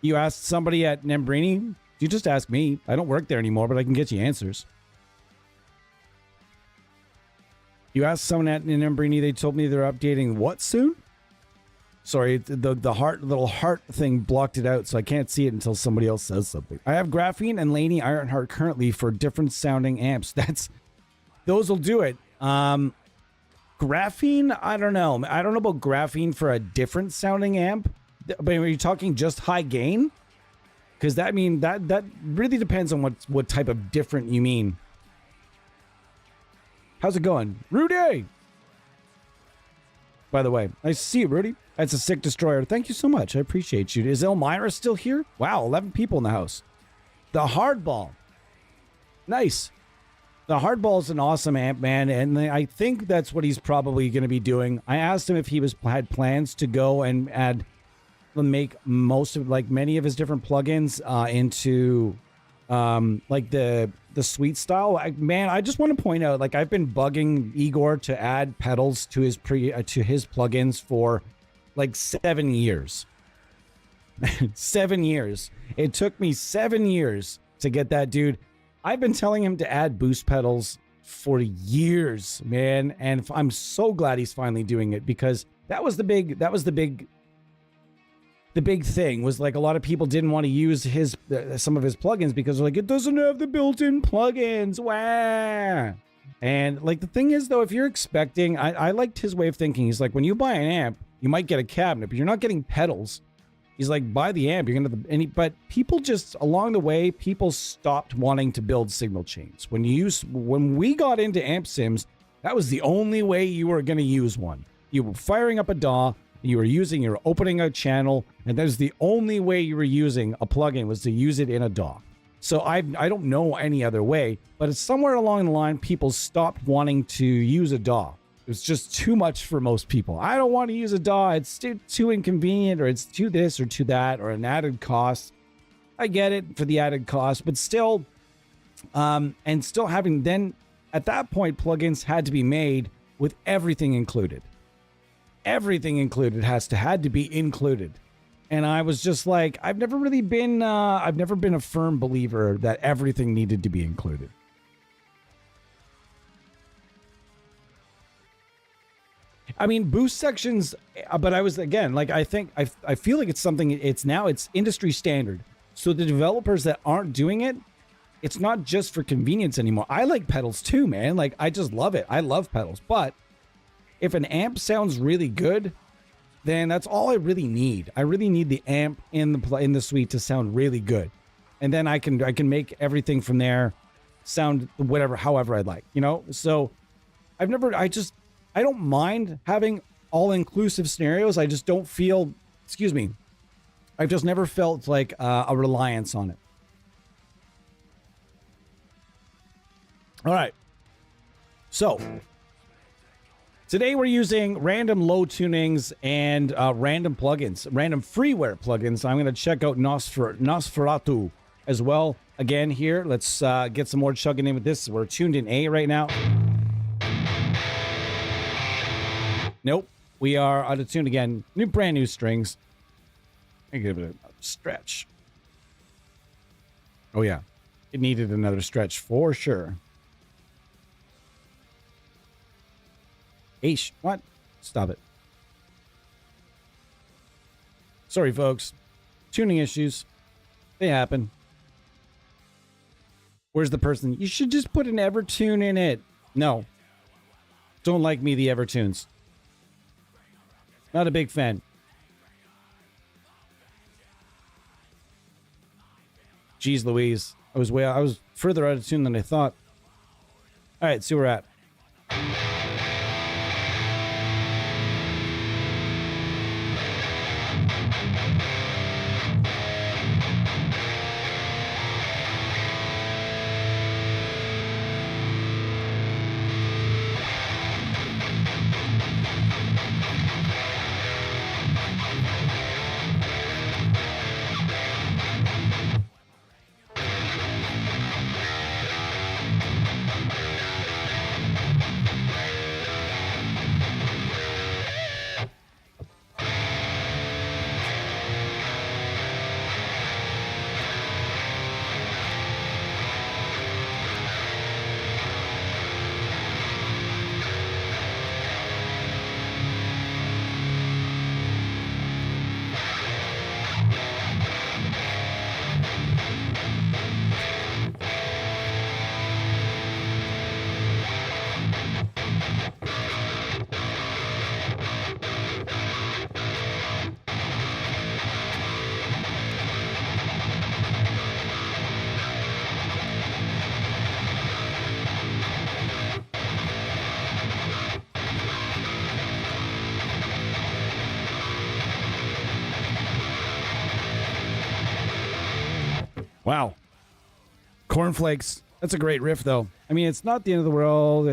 A: You asked somebody at Nembrini? You just ask me. I don't work there anymore, but I can get you answers. You asked someone at Nembrini, they told me they're updating what soon? Sorry, the little heart thing blocked it out, so I can't see it until somebody else says something. I have Graphene and Laney Ironheart currently for different sounding amps. Those will do it. Graphene, I don't know. I don't know about Graphene for a different sounding amp. But are you talking just high gain? Because that really depends on what type of different you mean. How's it going, Rudy? By the way, nice to see you, Rudy. That's a sick destroyer. Thank you so much. I appreciate you. Is Elmira still here? Wow, 11 people in the house. The Hardball. Nice. The Hardball is an awesome amp, man, and I think that's what he's probably going to be doing. I asked him if he had plans to go and make many of his different plugins into like the Sweet style. I just want to point out, like, I've been bugging Igor to add pedals to his plugins for like 7 years. 7 years. It took me 7 years to get that dude. I've been telling him to add boost pedals for years, man, and I'm so glad he's finally doing it, because that was the big thing, was like a lot of people didn't want to use some of his plugins because they're like, it doesn't have the built-in plugins. Wah. And like, the thing is though, if you're expecting, I liked his way of thinking. He's like, when you buy an amp, you might get a cabinet, but you're not getting pedals. He's like, buy the amp, you're gonna but people just, along the way, people stopped wanting to build signal chains. When we got into amp sims, that was the only way you were gonna use one. You were firing up a DAW, you're opening a channel, and that is the only way you were using a plugin, was to use it in a DAW. So I don't know any other way, but it's somewhere along the line, people stopped wanting to use a DAW. It was just too much for most people. I don't want to use a DAW. It's too inconvenient, or it's too this or too that, or an added cost. I get it for the added cost, but still, and still having then at that point, plugins had to be made with everything included. Everything included had to be included. And I was just like, I've never been a firm believer that everything needed to be included. I mean, boost sections, but I was, again, like, I feel like it's industry standard. So the developers that aren't doing it, it's not just for convenience anymore. I like pedals too, man. Like, I just love it. I love pedals. But if an amp sounds really good, then that's all I really need. I really need the amp in the suite to sound really good. And then I can make everything from there sound however I'd like, you know? So I don't mind having all-inclusive scenarios. I just don't feel, I've just never felt like a reliance on it. All right. So today we're using random low tunings and random plugins, random freeware plugins. I'm going to check out Nosferatu as well. Again here, let's get some more chugging in with this. We're tuned in A right now. Nope, we are out of tune again. Brand new strings. I give it a stretch. Oh yeah, it needed another stretch for sure. Eesh, what? Stop it. Sorry, folks. Tuning issues. They happen. Where's the person? You should just put an Evertune in it. No. Don't like me, the Evertunes. Not a big fan. Jeez Louise. I was further out of tune than I thought. All right, see where we're at. Wow. Cornflakes. That's a great riff, though. I mean, it's not the end of the world.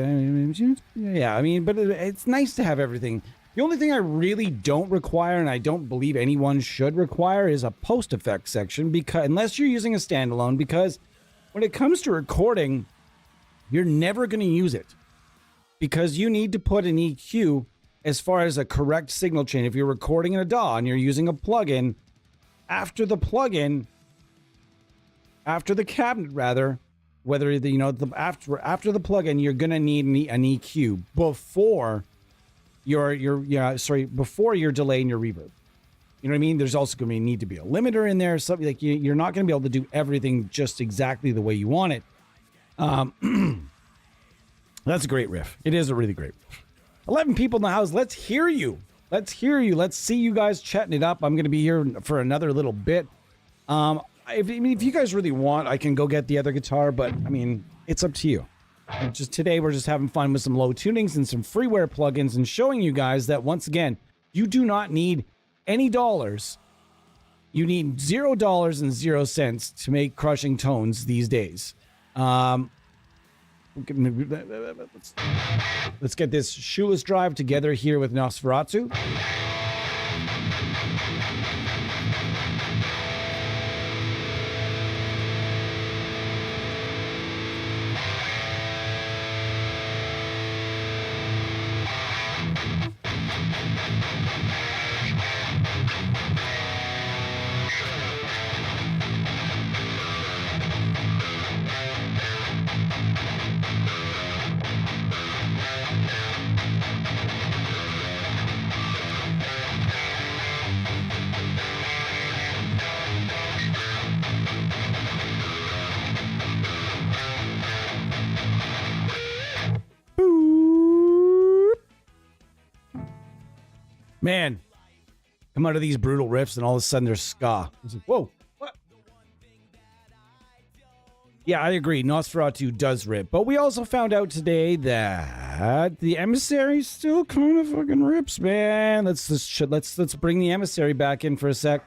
A: Yeah, I mean, but it's nice to have everything. The only thing I really don't require, and I don't believe anyone should require, is a post-effect section, because unless you're using a standalone, because when it comes to recording, you're never going to use it. Because you need to put an EQ as far as a correct signal chain. If you're recording in a DAW and you're using a plugin, after the cabinet, rather, whether after the plugin, you're gonna need an EQ before before your delay and your reverb. You know what I mean? There's also gonna need to be a limiter in there, something like you're not gonna be able to do everything just exactly the way you want it. That's a great riff. It is a really great riff. 11 people in the house. Let's hear you. Let's see you guys chatting it up. I'm gonna be here for another little bit. If you guys really want, I can go get the other guitar, but I mean, it's up to you. Today, we're just having fun with some low tunings and some freeware plugins and showing you guys that, once again, you do not need any dollars. You need $0.00 to make crushing tones these days. Let's get this shoeless drive together here with Nosferatu. Man, come out of these brutal riffs and all of a sudden there's ska. It's like, whoa, what? Yeah, I agree. Nosferatu does rip. But we also found out today that the Emissary still kind of fucking rips, man. Let's bring the Emissary back in for a sec.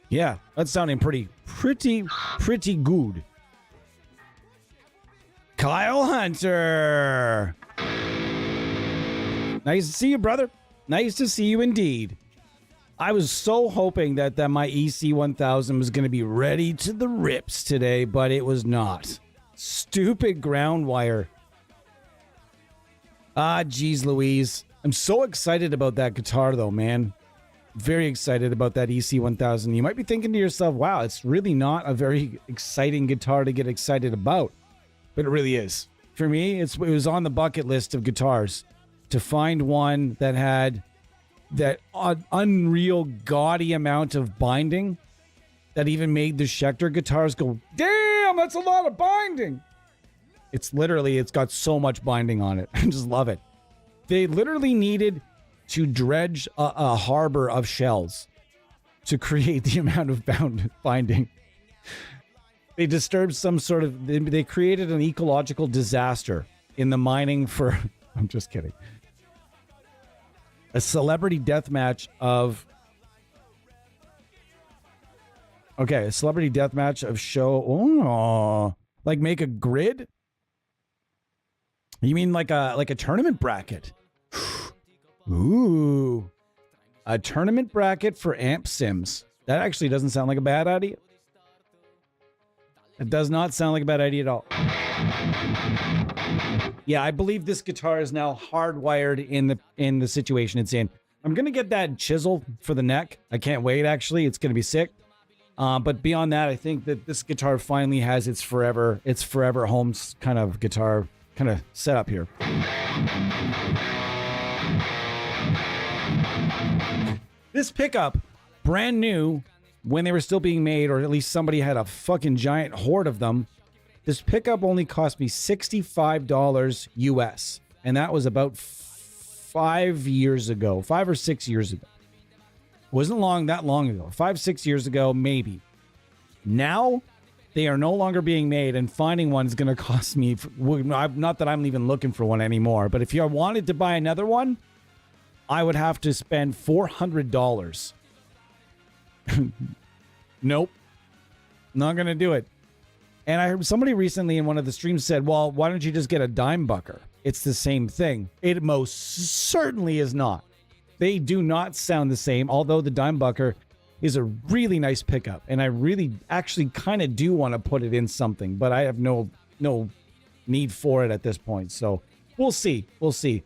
A: Yeah, that's sounding pretty good. Kyle Hunter. Nice to see you, brother. Nice to see you indeed. I was so hoping that my EC1000 was going to be ready to the rips today, but it was not. Stupid ground wire. Ah, geez, Louise. I'm so excited about that guitar, though, man. Very excited about that EC1000. You might be thinking to yourself, wow, it's really not a very exciting guitar to get excited about. But it really is. For me, it was on the bucket list of guitars to find one that had that unreal gaudy amount of binding that even made the Schecter guitars go, damn, that's a lot of binding. It's got so much binding on it. I just love it. They literally needed to dredge a harbor of shells to create the amount of binding. They disturbed they created an ecological disaster in the mining for, I'm just kidding. A celebrity death match of show. Like make a grid? You mean like a tournament bracket? Ooh, a tournament bracket for amp sims. That actually doesn't sound like a bad idea. It does not sound like a bad idea at all. Yeah, I believe this guitar is now hardwired in the situation it's in. I'm gonna get that chisel for the neck. I can't wait. Actually, it's gonna be sick. But beyond that, I think that this guitar finally has its forever home kind of guitar kind of setup here. This pickup, brand new, when they were still being made, or at least somebody had a fucking giant horde of them. This pickup only cost me $65 US. And that was about 5 or 6 years ago. Wasn't that long ago. 5-6 years ago, maybe. Now, they are no longer being made, and finding one is going to cost me, not that I'm even looking for one anymore, but if you wanted to buy another one, I would have to spend $400. Nope. Not going to do it. And I heard somebody recently in one of the streams said, well, why don't you just get a dime bucker? It's the same thing. It most certainly is not. They do not sound the same, although the dime bucker is a really nice pickup. And I really actually kind of do want to put it in something, but I have no need for it at this point. So we'll see. We'll see.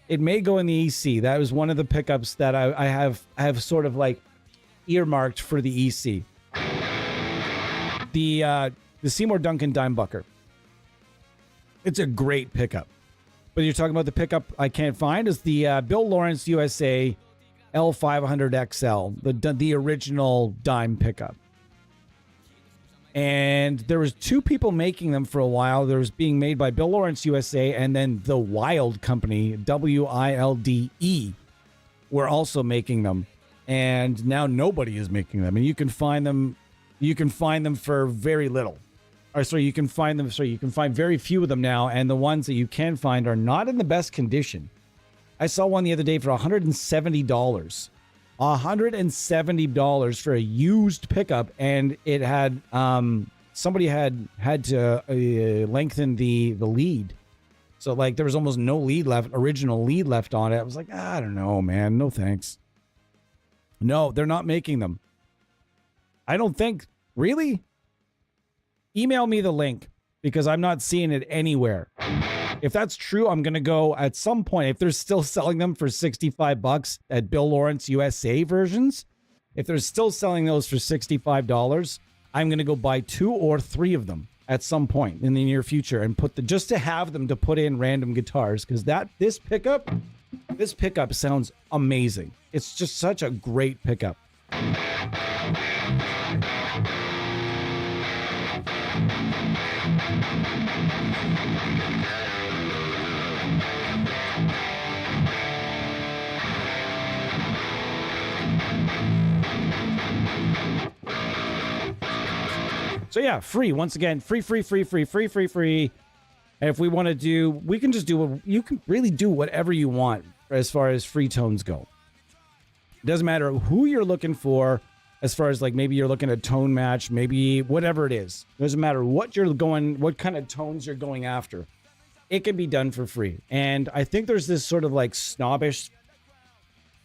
A: It may go in the EC. That was one of the pickups that I have sort of like earmarked for the EC. The Seymour Duncan Dimebucker. It's a great pickup. But you're talking about the pickup I can't find is the Bill Lawrence USA L500XL, the original dime pickup. And there was two people making them for a while. There was being made by Bill Lawrence USA, and then the Wild Company, WILDE, were also making them. And now nobody is making them. And you can find them for very little. You can find very few of them now, and the ones that you can find are not in the best condition. I saw one the other day for $170. $170 for a used pickup, and it had somebody had to lengthen the lead. So like there was almost no lead left, original lead left on it. I was like, I don't know, man. No thanks. No, they're not making them. I don't think. Really? Email me the link because I'm not seeing it anywhere. If that's true, I'm going to go at some point. If they're still selling them for $65 at Bill Lawrence USA versions, if they're still selling those for $65, I'm going to go buy 2 or 3 of them at some point in the near future and put just to have them to put in random guitars, because this pickup sounds amazing. It's just such a great pickup. So yeah, free. Once again, free. And if we want to do, we can just do, you can really do whatever you want as far as free tones go. It doesn't matter who you're looking for, as far as like maybe you're looking at tone match, maybe whatever it is. It doesn't matter what kind of tones you're going after. It can be done for free. And I think there's this sort of like snobbish,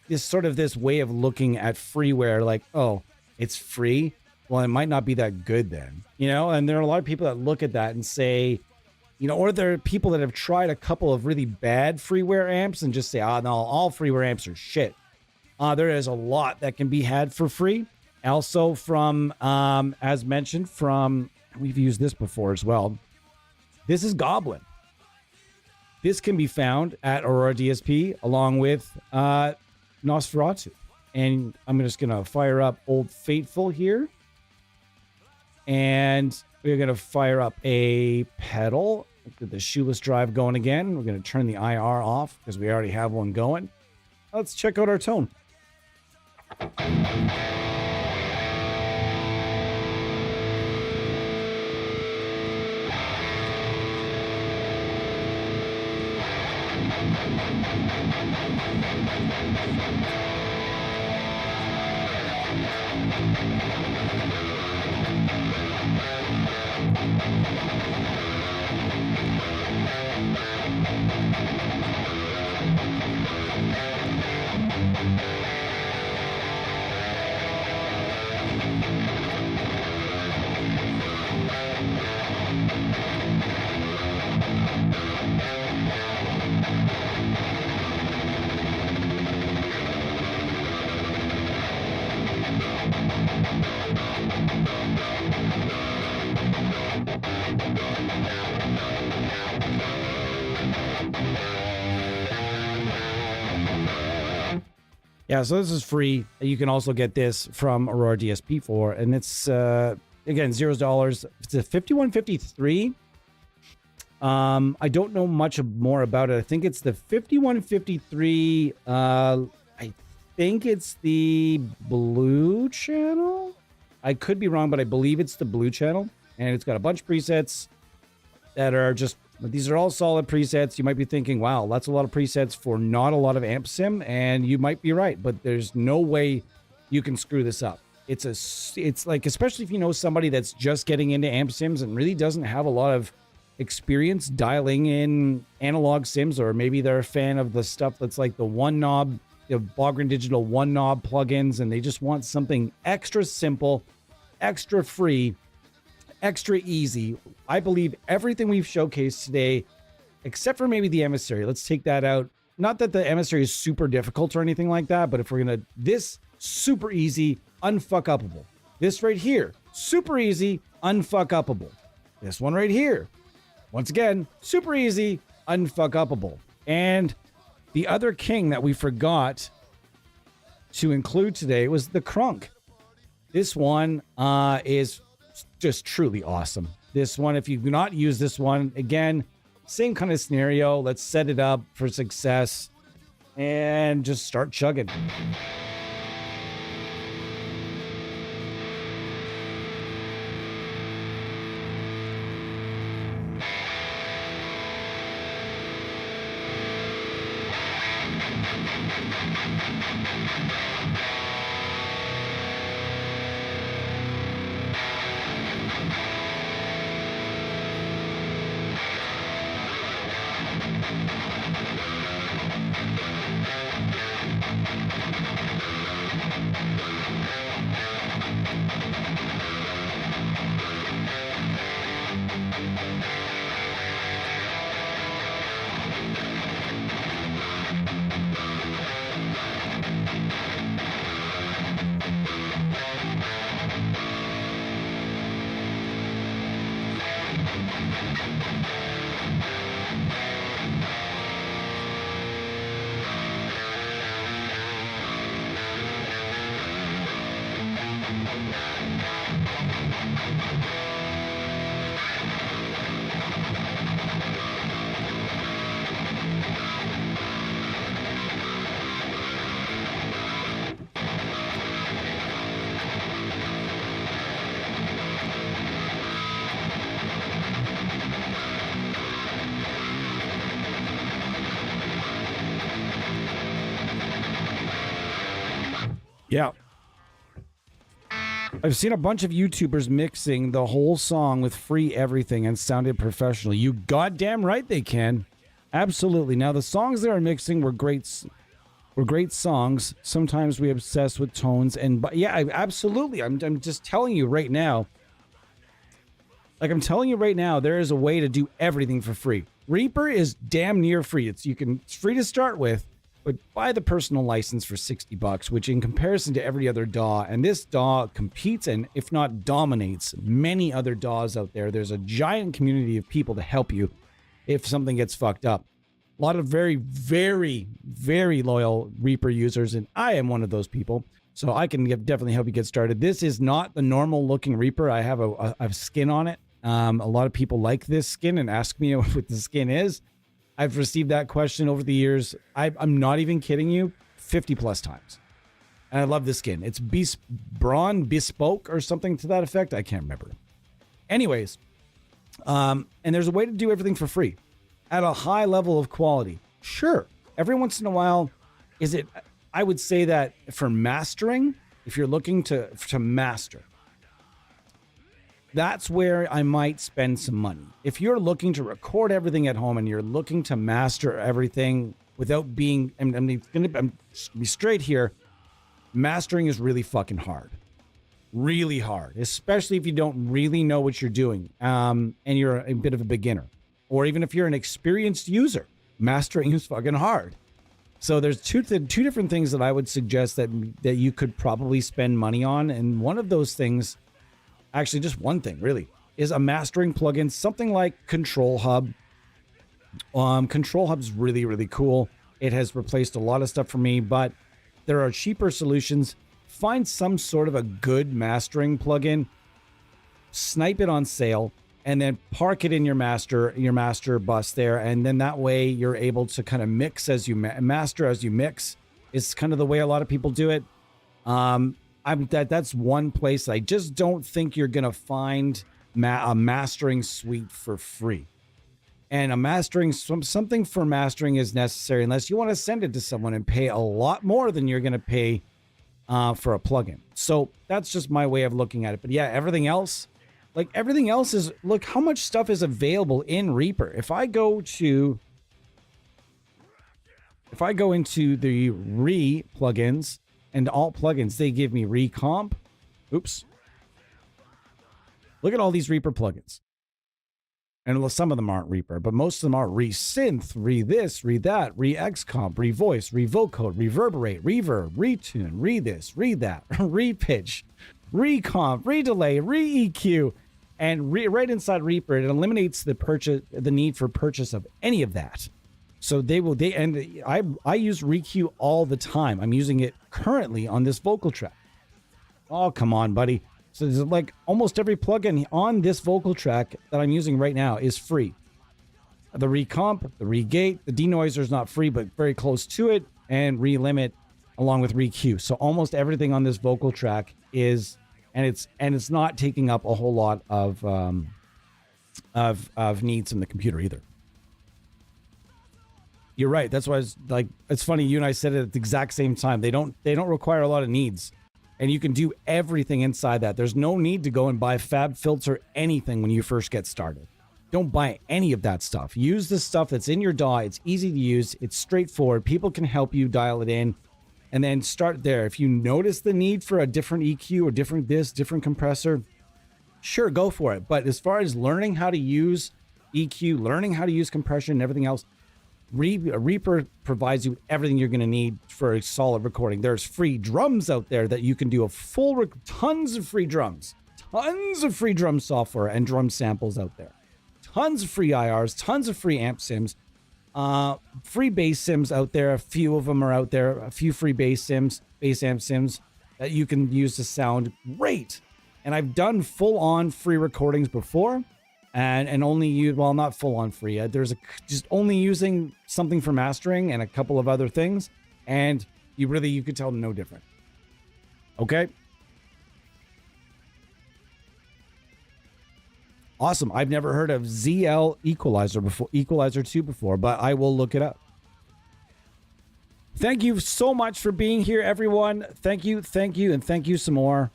A: this way of looking at freeware like, oh, it's free. Well, it might not be that good then, you know? And there are a lot of people that look at that and say, you know, or there are people that have tried a couple of really bad freeware amps and just say, oh, no, all freeware amps are shit. There is a lot that can be had for free. Also from, as mentioned, we've used this before as well. This is Goblin. This can be found at Aurora DSP along with Nosferatu. And I'm just going to fire up Old Faithful here. And we're going to fire up a pedal. Get the shoeless drive going again. We're going to turn the IR off because we already have one going. Let's check out our tone. Yeah, so this is free. You can also get this from Aurora DSP for, and it's again $0. It's a 5153. I don't know much more about it. I think it's the 5153. I think it's the blue channel. I could be wrong, but I believe it's the blue channel, and it's got a bunch of presets that are just. These are all solid presets. You might be thinking, wow, that's a lot of presets for not a lot of amp sim, and you might be right, but there's no way you can screw this up. It's like, especially if you know somebody that's just getting into amp sims and really doesn't have a lot of experience dialing in analog sims, or maybe they're a fan of the stuff that's like the one knob, the Bogren Digital one knob plugins, and they just want something extra simple, extra free, extra easy. I believe everything we've showcased today, except for maybe the emissary. Let's take that out. Not that the emissary is super difficult or anything like that, but if we're going to, this super easy, unfuck-upable. This right here, super easy, unfuck-upable. This one right here, once again, super easy, unfuck-upable. And the other king that we forgot to include today was the Crunk. This one is just truly awesome. This one, if you do not use this one, again, same kind of scenario. Let's set it up for success and just start chugging. Yeah. I've seen a bunch of YouTubers mixing the whole song with free everything and sounded professional. You goddamn right they can. Absolutely. Now, the songs they are mixing were great songs. Sometimes we obsess with tones. But yeah, absolutely. I'm just telling you right now. Like I'm telling you right now, there is a way to do everything for free. Reaper is damn near free. It's free to start with. But buy the personal license for $60, which in comparison to every other DAW, and this DAW competes and if not dominates many other DAWs out there. There's a giant community of people to help you if something gets fucked up. A lot of very, very, very loyal Reaper users, and I am one of those people. So I can definitely help you get started. This is not the normal looking Reaper. I have a skin on it. A lot of people like this skin and ask me what the skin is. I've received that question over the years. I'm not even kidding you, 50 plus times. And I love this skin. It's Braun Bespoke or something to that effect. I can't remember. Anyways, and there's a way to do everything for free at a high level of quality. Sure. Every once in a while, I would say that for mastering, if you're looking to master, that's where I might spend some money. If you're looking to record everything at home and you're looking to master everything without being, I'm be straight here, mastering is really fucking hard. Really hard, especially if you don't really know what you're doing and you're a bit of a beginner. Or even if you're an experienced user, mastering is fucking hard. So there's two different things that I would suggest that you could probably spend money on. And one of those things, actually just one thing really, is a mastering plugin, something like Control Hub. Control Hub's really, really cool. It has replaced a lot of stuff for me, but there are cheaper solutions. Find some sort of a good mastering plugin, snipe it on sale, and then park it in your master bus there. And then that way you're able to kind of mix as you master as you mix. It's kind of the way a lot of people do it. That's one place I just don't think you're gonna find a mastering suite for free. And something for mastering is necessary unless you want to send it to someone and pay a lot more than you're gonna pay for a plugin. So that's just my way of looking at it. But yeah, everything else is, look how much stuff is available in Reaper. If I go into the plugins and all plugins, they give me recomp. Oops. Look at all these Reaper plugins. And some of them aren't Reaper, but most of them are re-synth, re-this, re-that, re-xcomp, re-voice, re-vocode, reverberate, reverb, retune, re-this, re-that, re-pitch, re-comp, re-delay, re-EQ. And right inside Reaper, it eliminates the need for purchase of any of that. So I use ReQ all the time. I'm using it currently on this vocal track. Oh, come on, buddy. So there's like almost every plugin on this vocal track that I'm using right now is free. The recomp, the regate, the denoiser is not free, but very close to it, and relimit along with ReQ. So almost everything on this vocal track is, and it's not taking up a whole lot of needs in the computer either. You're right. That's why it's like, it's funny. You and I said it at the exact same time. They don't require a lot of needs, and you can do everything inside that. There's no need to go and buy fab filter anything when you first get started. Don't buy any of that stuff. Use the stuff that's in your DAW. It's easy to use. It's straightforward. People can help you dial it in, and then start there. If you notice the need for a different EQ or different compressor, sure, go for it. But as far as learning how to use EQ, learning how to use compression and everything else, Reaper provides you with everything you're going to need for a solid recording. There's free drums out there that you can do tons of free drums, tons of free drum software and drum samples out there, tons of free IRs, tons of free amp sims, free bass sims out there. A few of them are out there, a few free bass amp sims that you can use to sound great. And I've done full-on free recordings before. And only use, well, not full on free. Just only using something for mastering and a couple of other things, and you could tell no different. Okay. Awesome. I've never heard of ZL Equalizer 2 before, but I will look it up. Thank you so much for being here, everyone. Thank you, and thank you some more.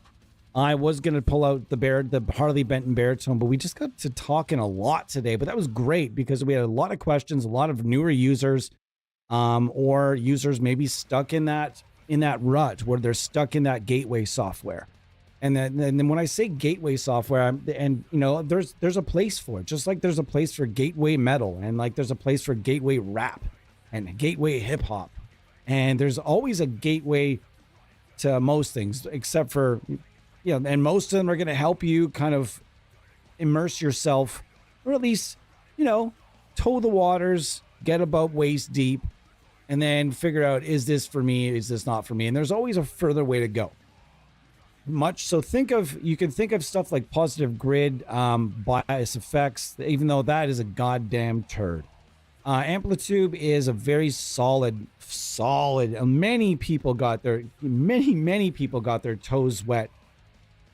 A: I was going to pull out the Harley Benton baritone, but we just got to talking a lot today. But that was great because we had a lot of questions, a lot of newer users, or users maybe stuck in that rut where they're stuck in that gateway software. And then when I say gateway software, there's a place for it, just like there's a place for gateway metal, and like there's a place for gateway rap and gateway hip hop, and there's always a gateway to most things, except for. And most of them are going to help you kind of immerse yourself, or at least, toe the waters, get about waist deep, and then figure out, is this for me? Is this not for me? And there's always a further way to go. So you can think of stuff like Positive Grid, Bias Effects, even though that is a goddamn turd. Amplitude is a very solid. Many people got their toes wet.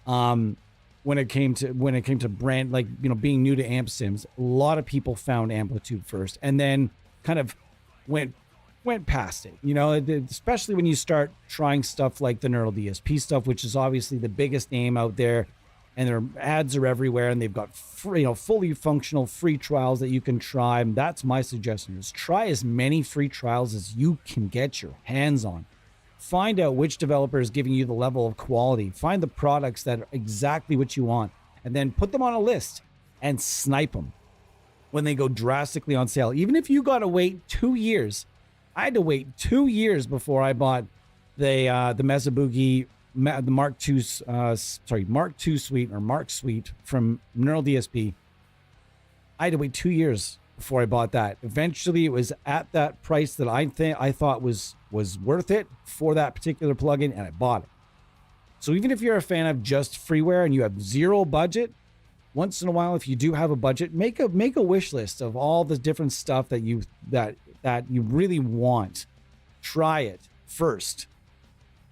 A: When it came to brand, being new to amp sims, a lot of people found Amplitude first and then kind of went past it, especially when you start trying stuff like the Neural DSP stuff, which is obviously the biggest name out there, and their ads are everywhere, and they've got free, fully functional free trials that you can try. And that's my suggestion, is try as many free trials as you can get your hands on. Find out which developer is giving you the level of quality. Find the products that are exactly what you want, and then put them on a list and snipe them when they go drastically on sale. Even if you got to wait 2 years, I had to wait 2 years before I bought the Mesa Boogie, the Mark II suite or Mark suite from Neural DSP. I had to wait 2 years before I bought that. Eventually, it was at that price that I thought was worth it for that particular plugin, and I bought it. So even if you're a fan of just freeware and you have zero budget, once in a while, if you do have a budget, make a wish list of all the different stuff that you really want. Try it first.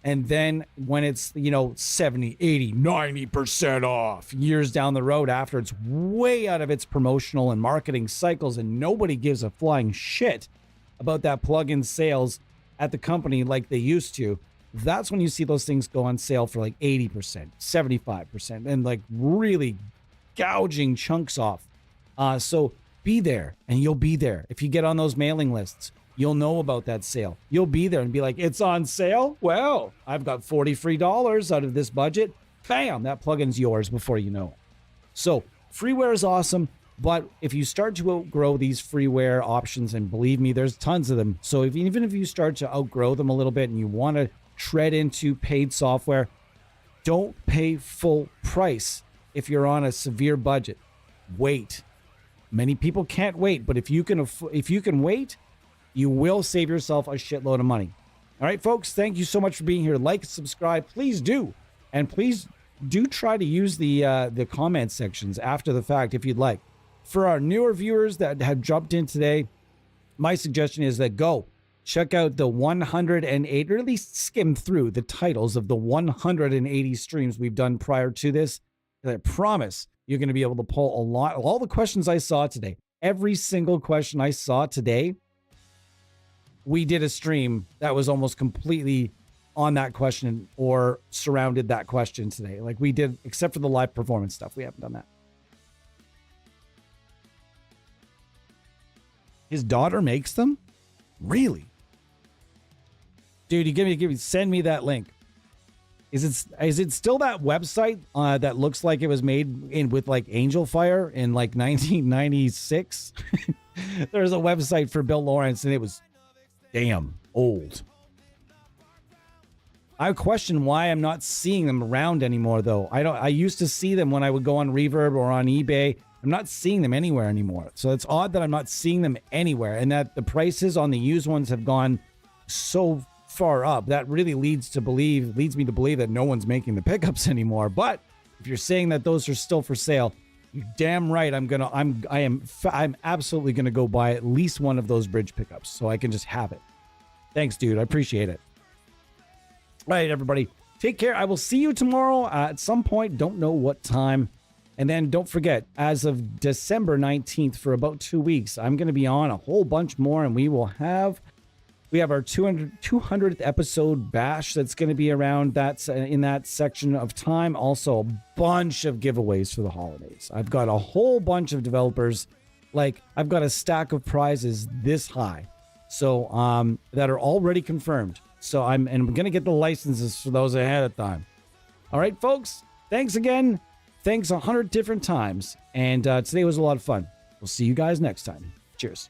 A: And then when it's, 70, 80, 90% off years down the road, after it's way out of its promotional and marketing cycles and nobody gives a flying shit about that plugin sales at the company like they used to, that's when you see those things go on sale for like 80%, 75%, and like really gouging chunks off. So be there, and you'll be there. If you get on those mailing lists, you'll know about that sale. You'll be there and be like, it's on sale? Well, I've got $40 free out of this budget. Bam, that plugin's yours before you know it. So freeware is awesome, but if you start to outgrow these freeware options, and believe me, there's tons of them. So even if you start to outgrow them a little bit and you want to tread into paid software, don't pay full price if you're on a severe budget. Wait. Many people can't wait, but if you can wait, you will save yourself a shitload of money. All right, folks, thank you so much for being here. Like, subscribe, please do. And please do try to use the comment sections after the fact if you'd like. For our newer viewers that have jumped in today, my suggestion is that go check out the 108, or at least skim through the titles of the 180 streams we've done prior to this. And I promise you're going to be able to pull all the questions I saw today. Every single question I saw today, we did a stream that was almost completely on that question or surrounded that question today. Like we did, except for the live performance stuff. We haven't done that. His daughter makes them? Really? Dude, you give me, send me that link. Is it still that website that looks like it was made in with like Angel Fire in like 1996? There's a website for Bill Lawrence and it was damn old. I question why I'm not seeing them around anymore though. I used to see them when I would go on Reverb or on eBay. I'm not seeing them anywhere anymore. So it's odd that I'm not seeing them anywhere and that the prices on the used ones have gone so far up. That really leads me to believe that no one's making the pickups anymore. But if you're saying that those are still for sale, you're damn right. I'm absolutely gonna go buy at least one of those bridge pickups so I can just have it. Thanks, dude. I appreciate it. All right, everybody. Take care. I will see you tomorrow at some point. Don't know what time. And then don't forget, as of December 19th, for about 2 weeks, I'm going to be on a whole bunch more, and we have our 200th episode bash that's going to be around that in that section of time. Also, a bunch of giveaways for the holidays. I've got a whole bunch of developers. Like, I've got a stack of prizes this high, so that are already confirmed. So I'm going to get the licenses for those ahead of time. All right, folks. Thanks again. Thanks 100 different times. And today was a lot of fun. We'll see you guys next time. Cheers.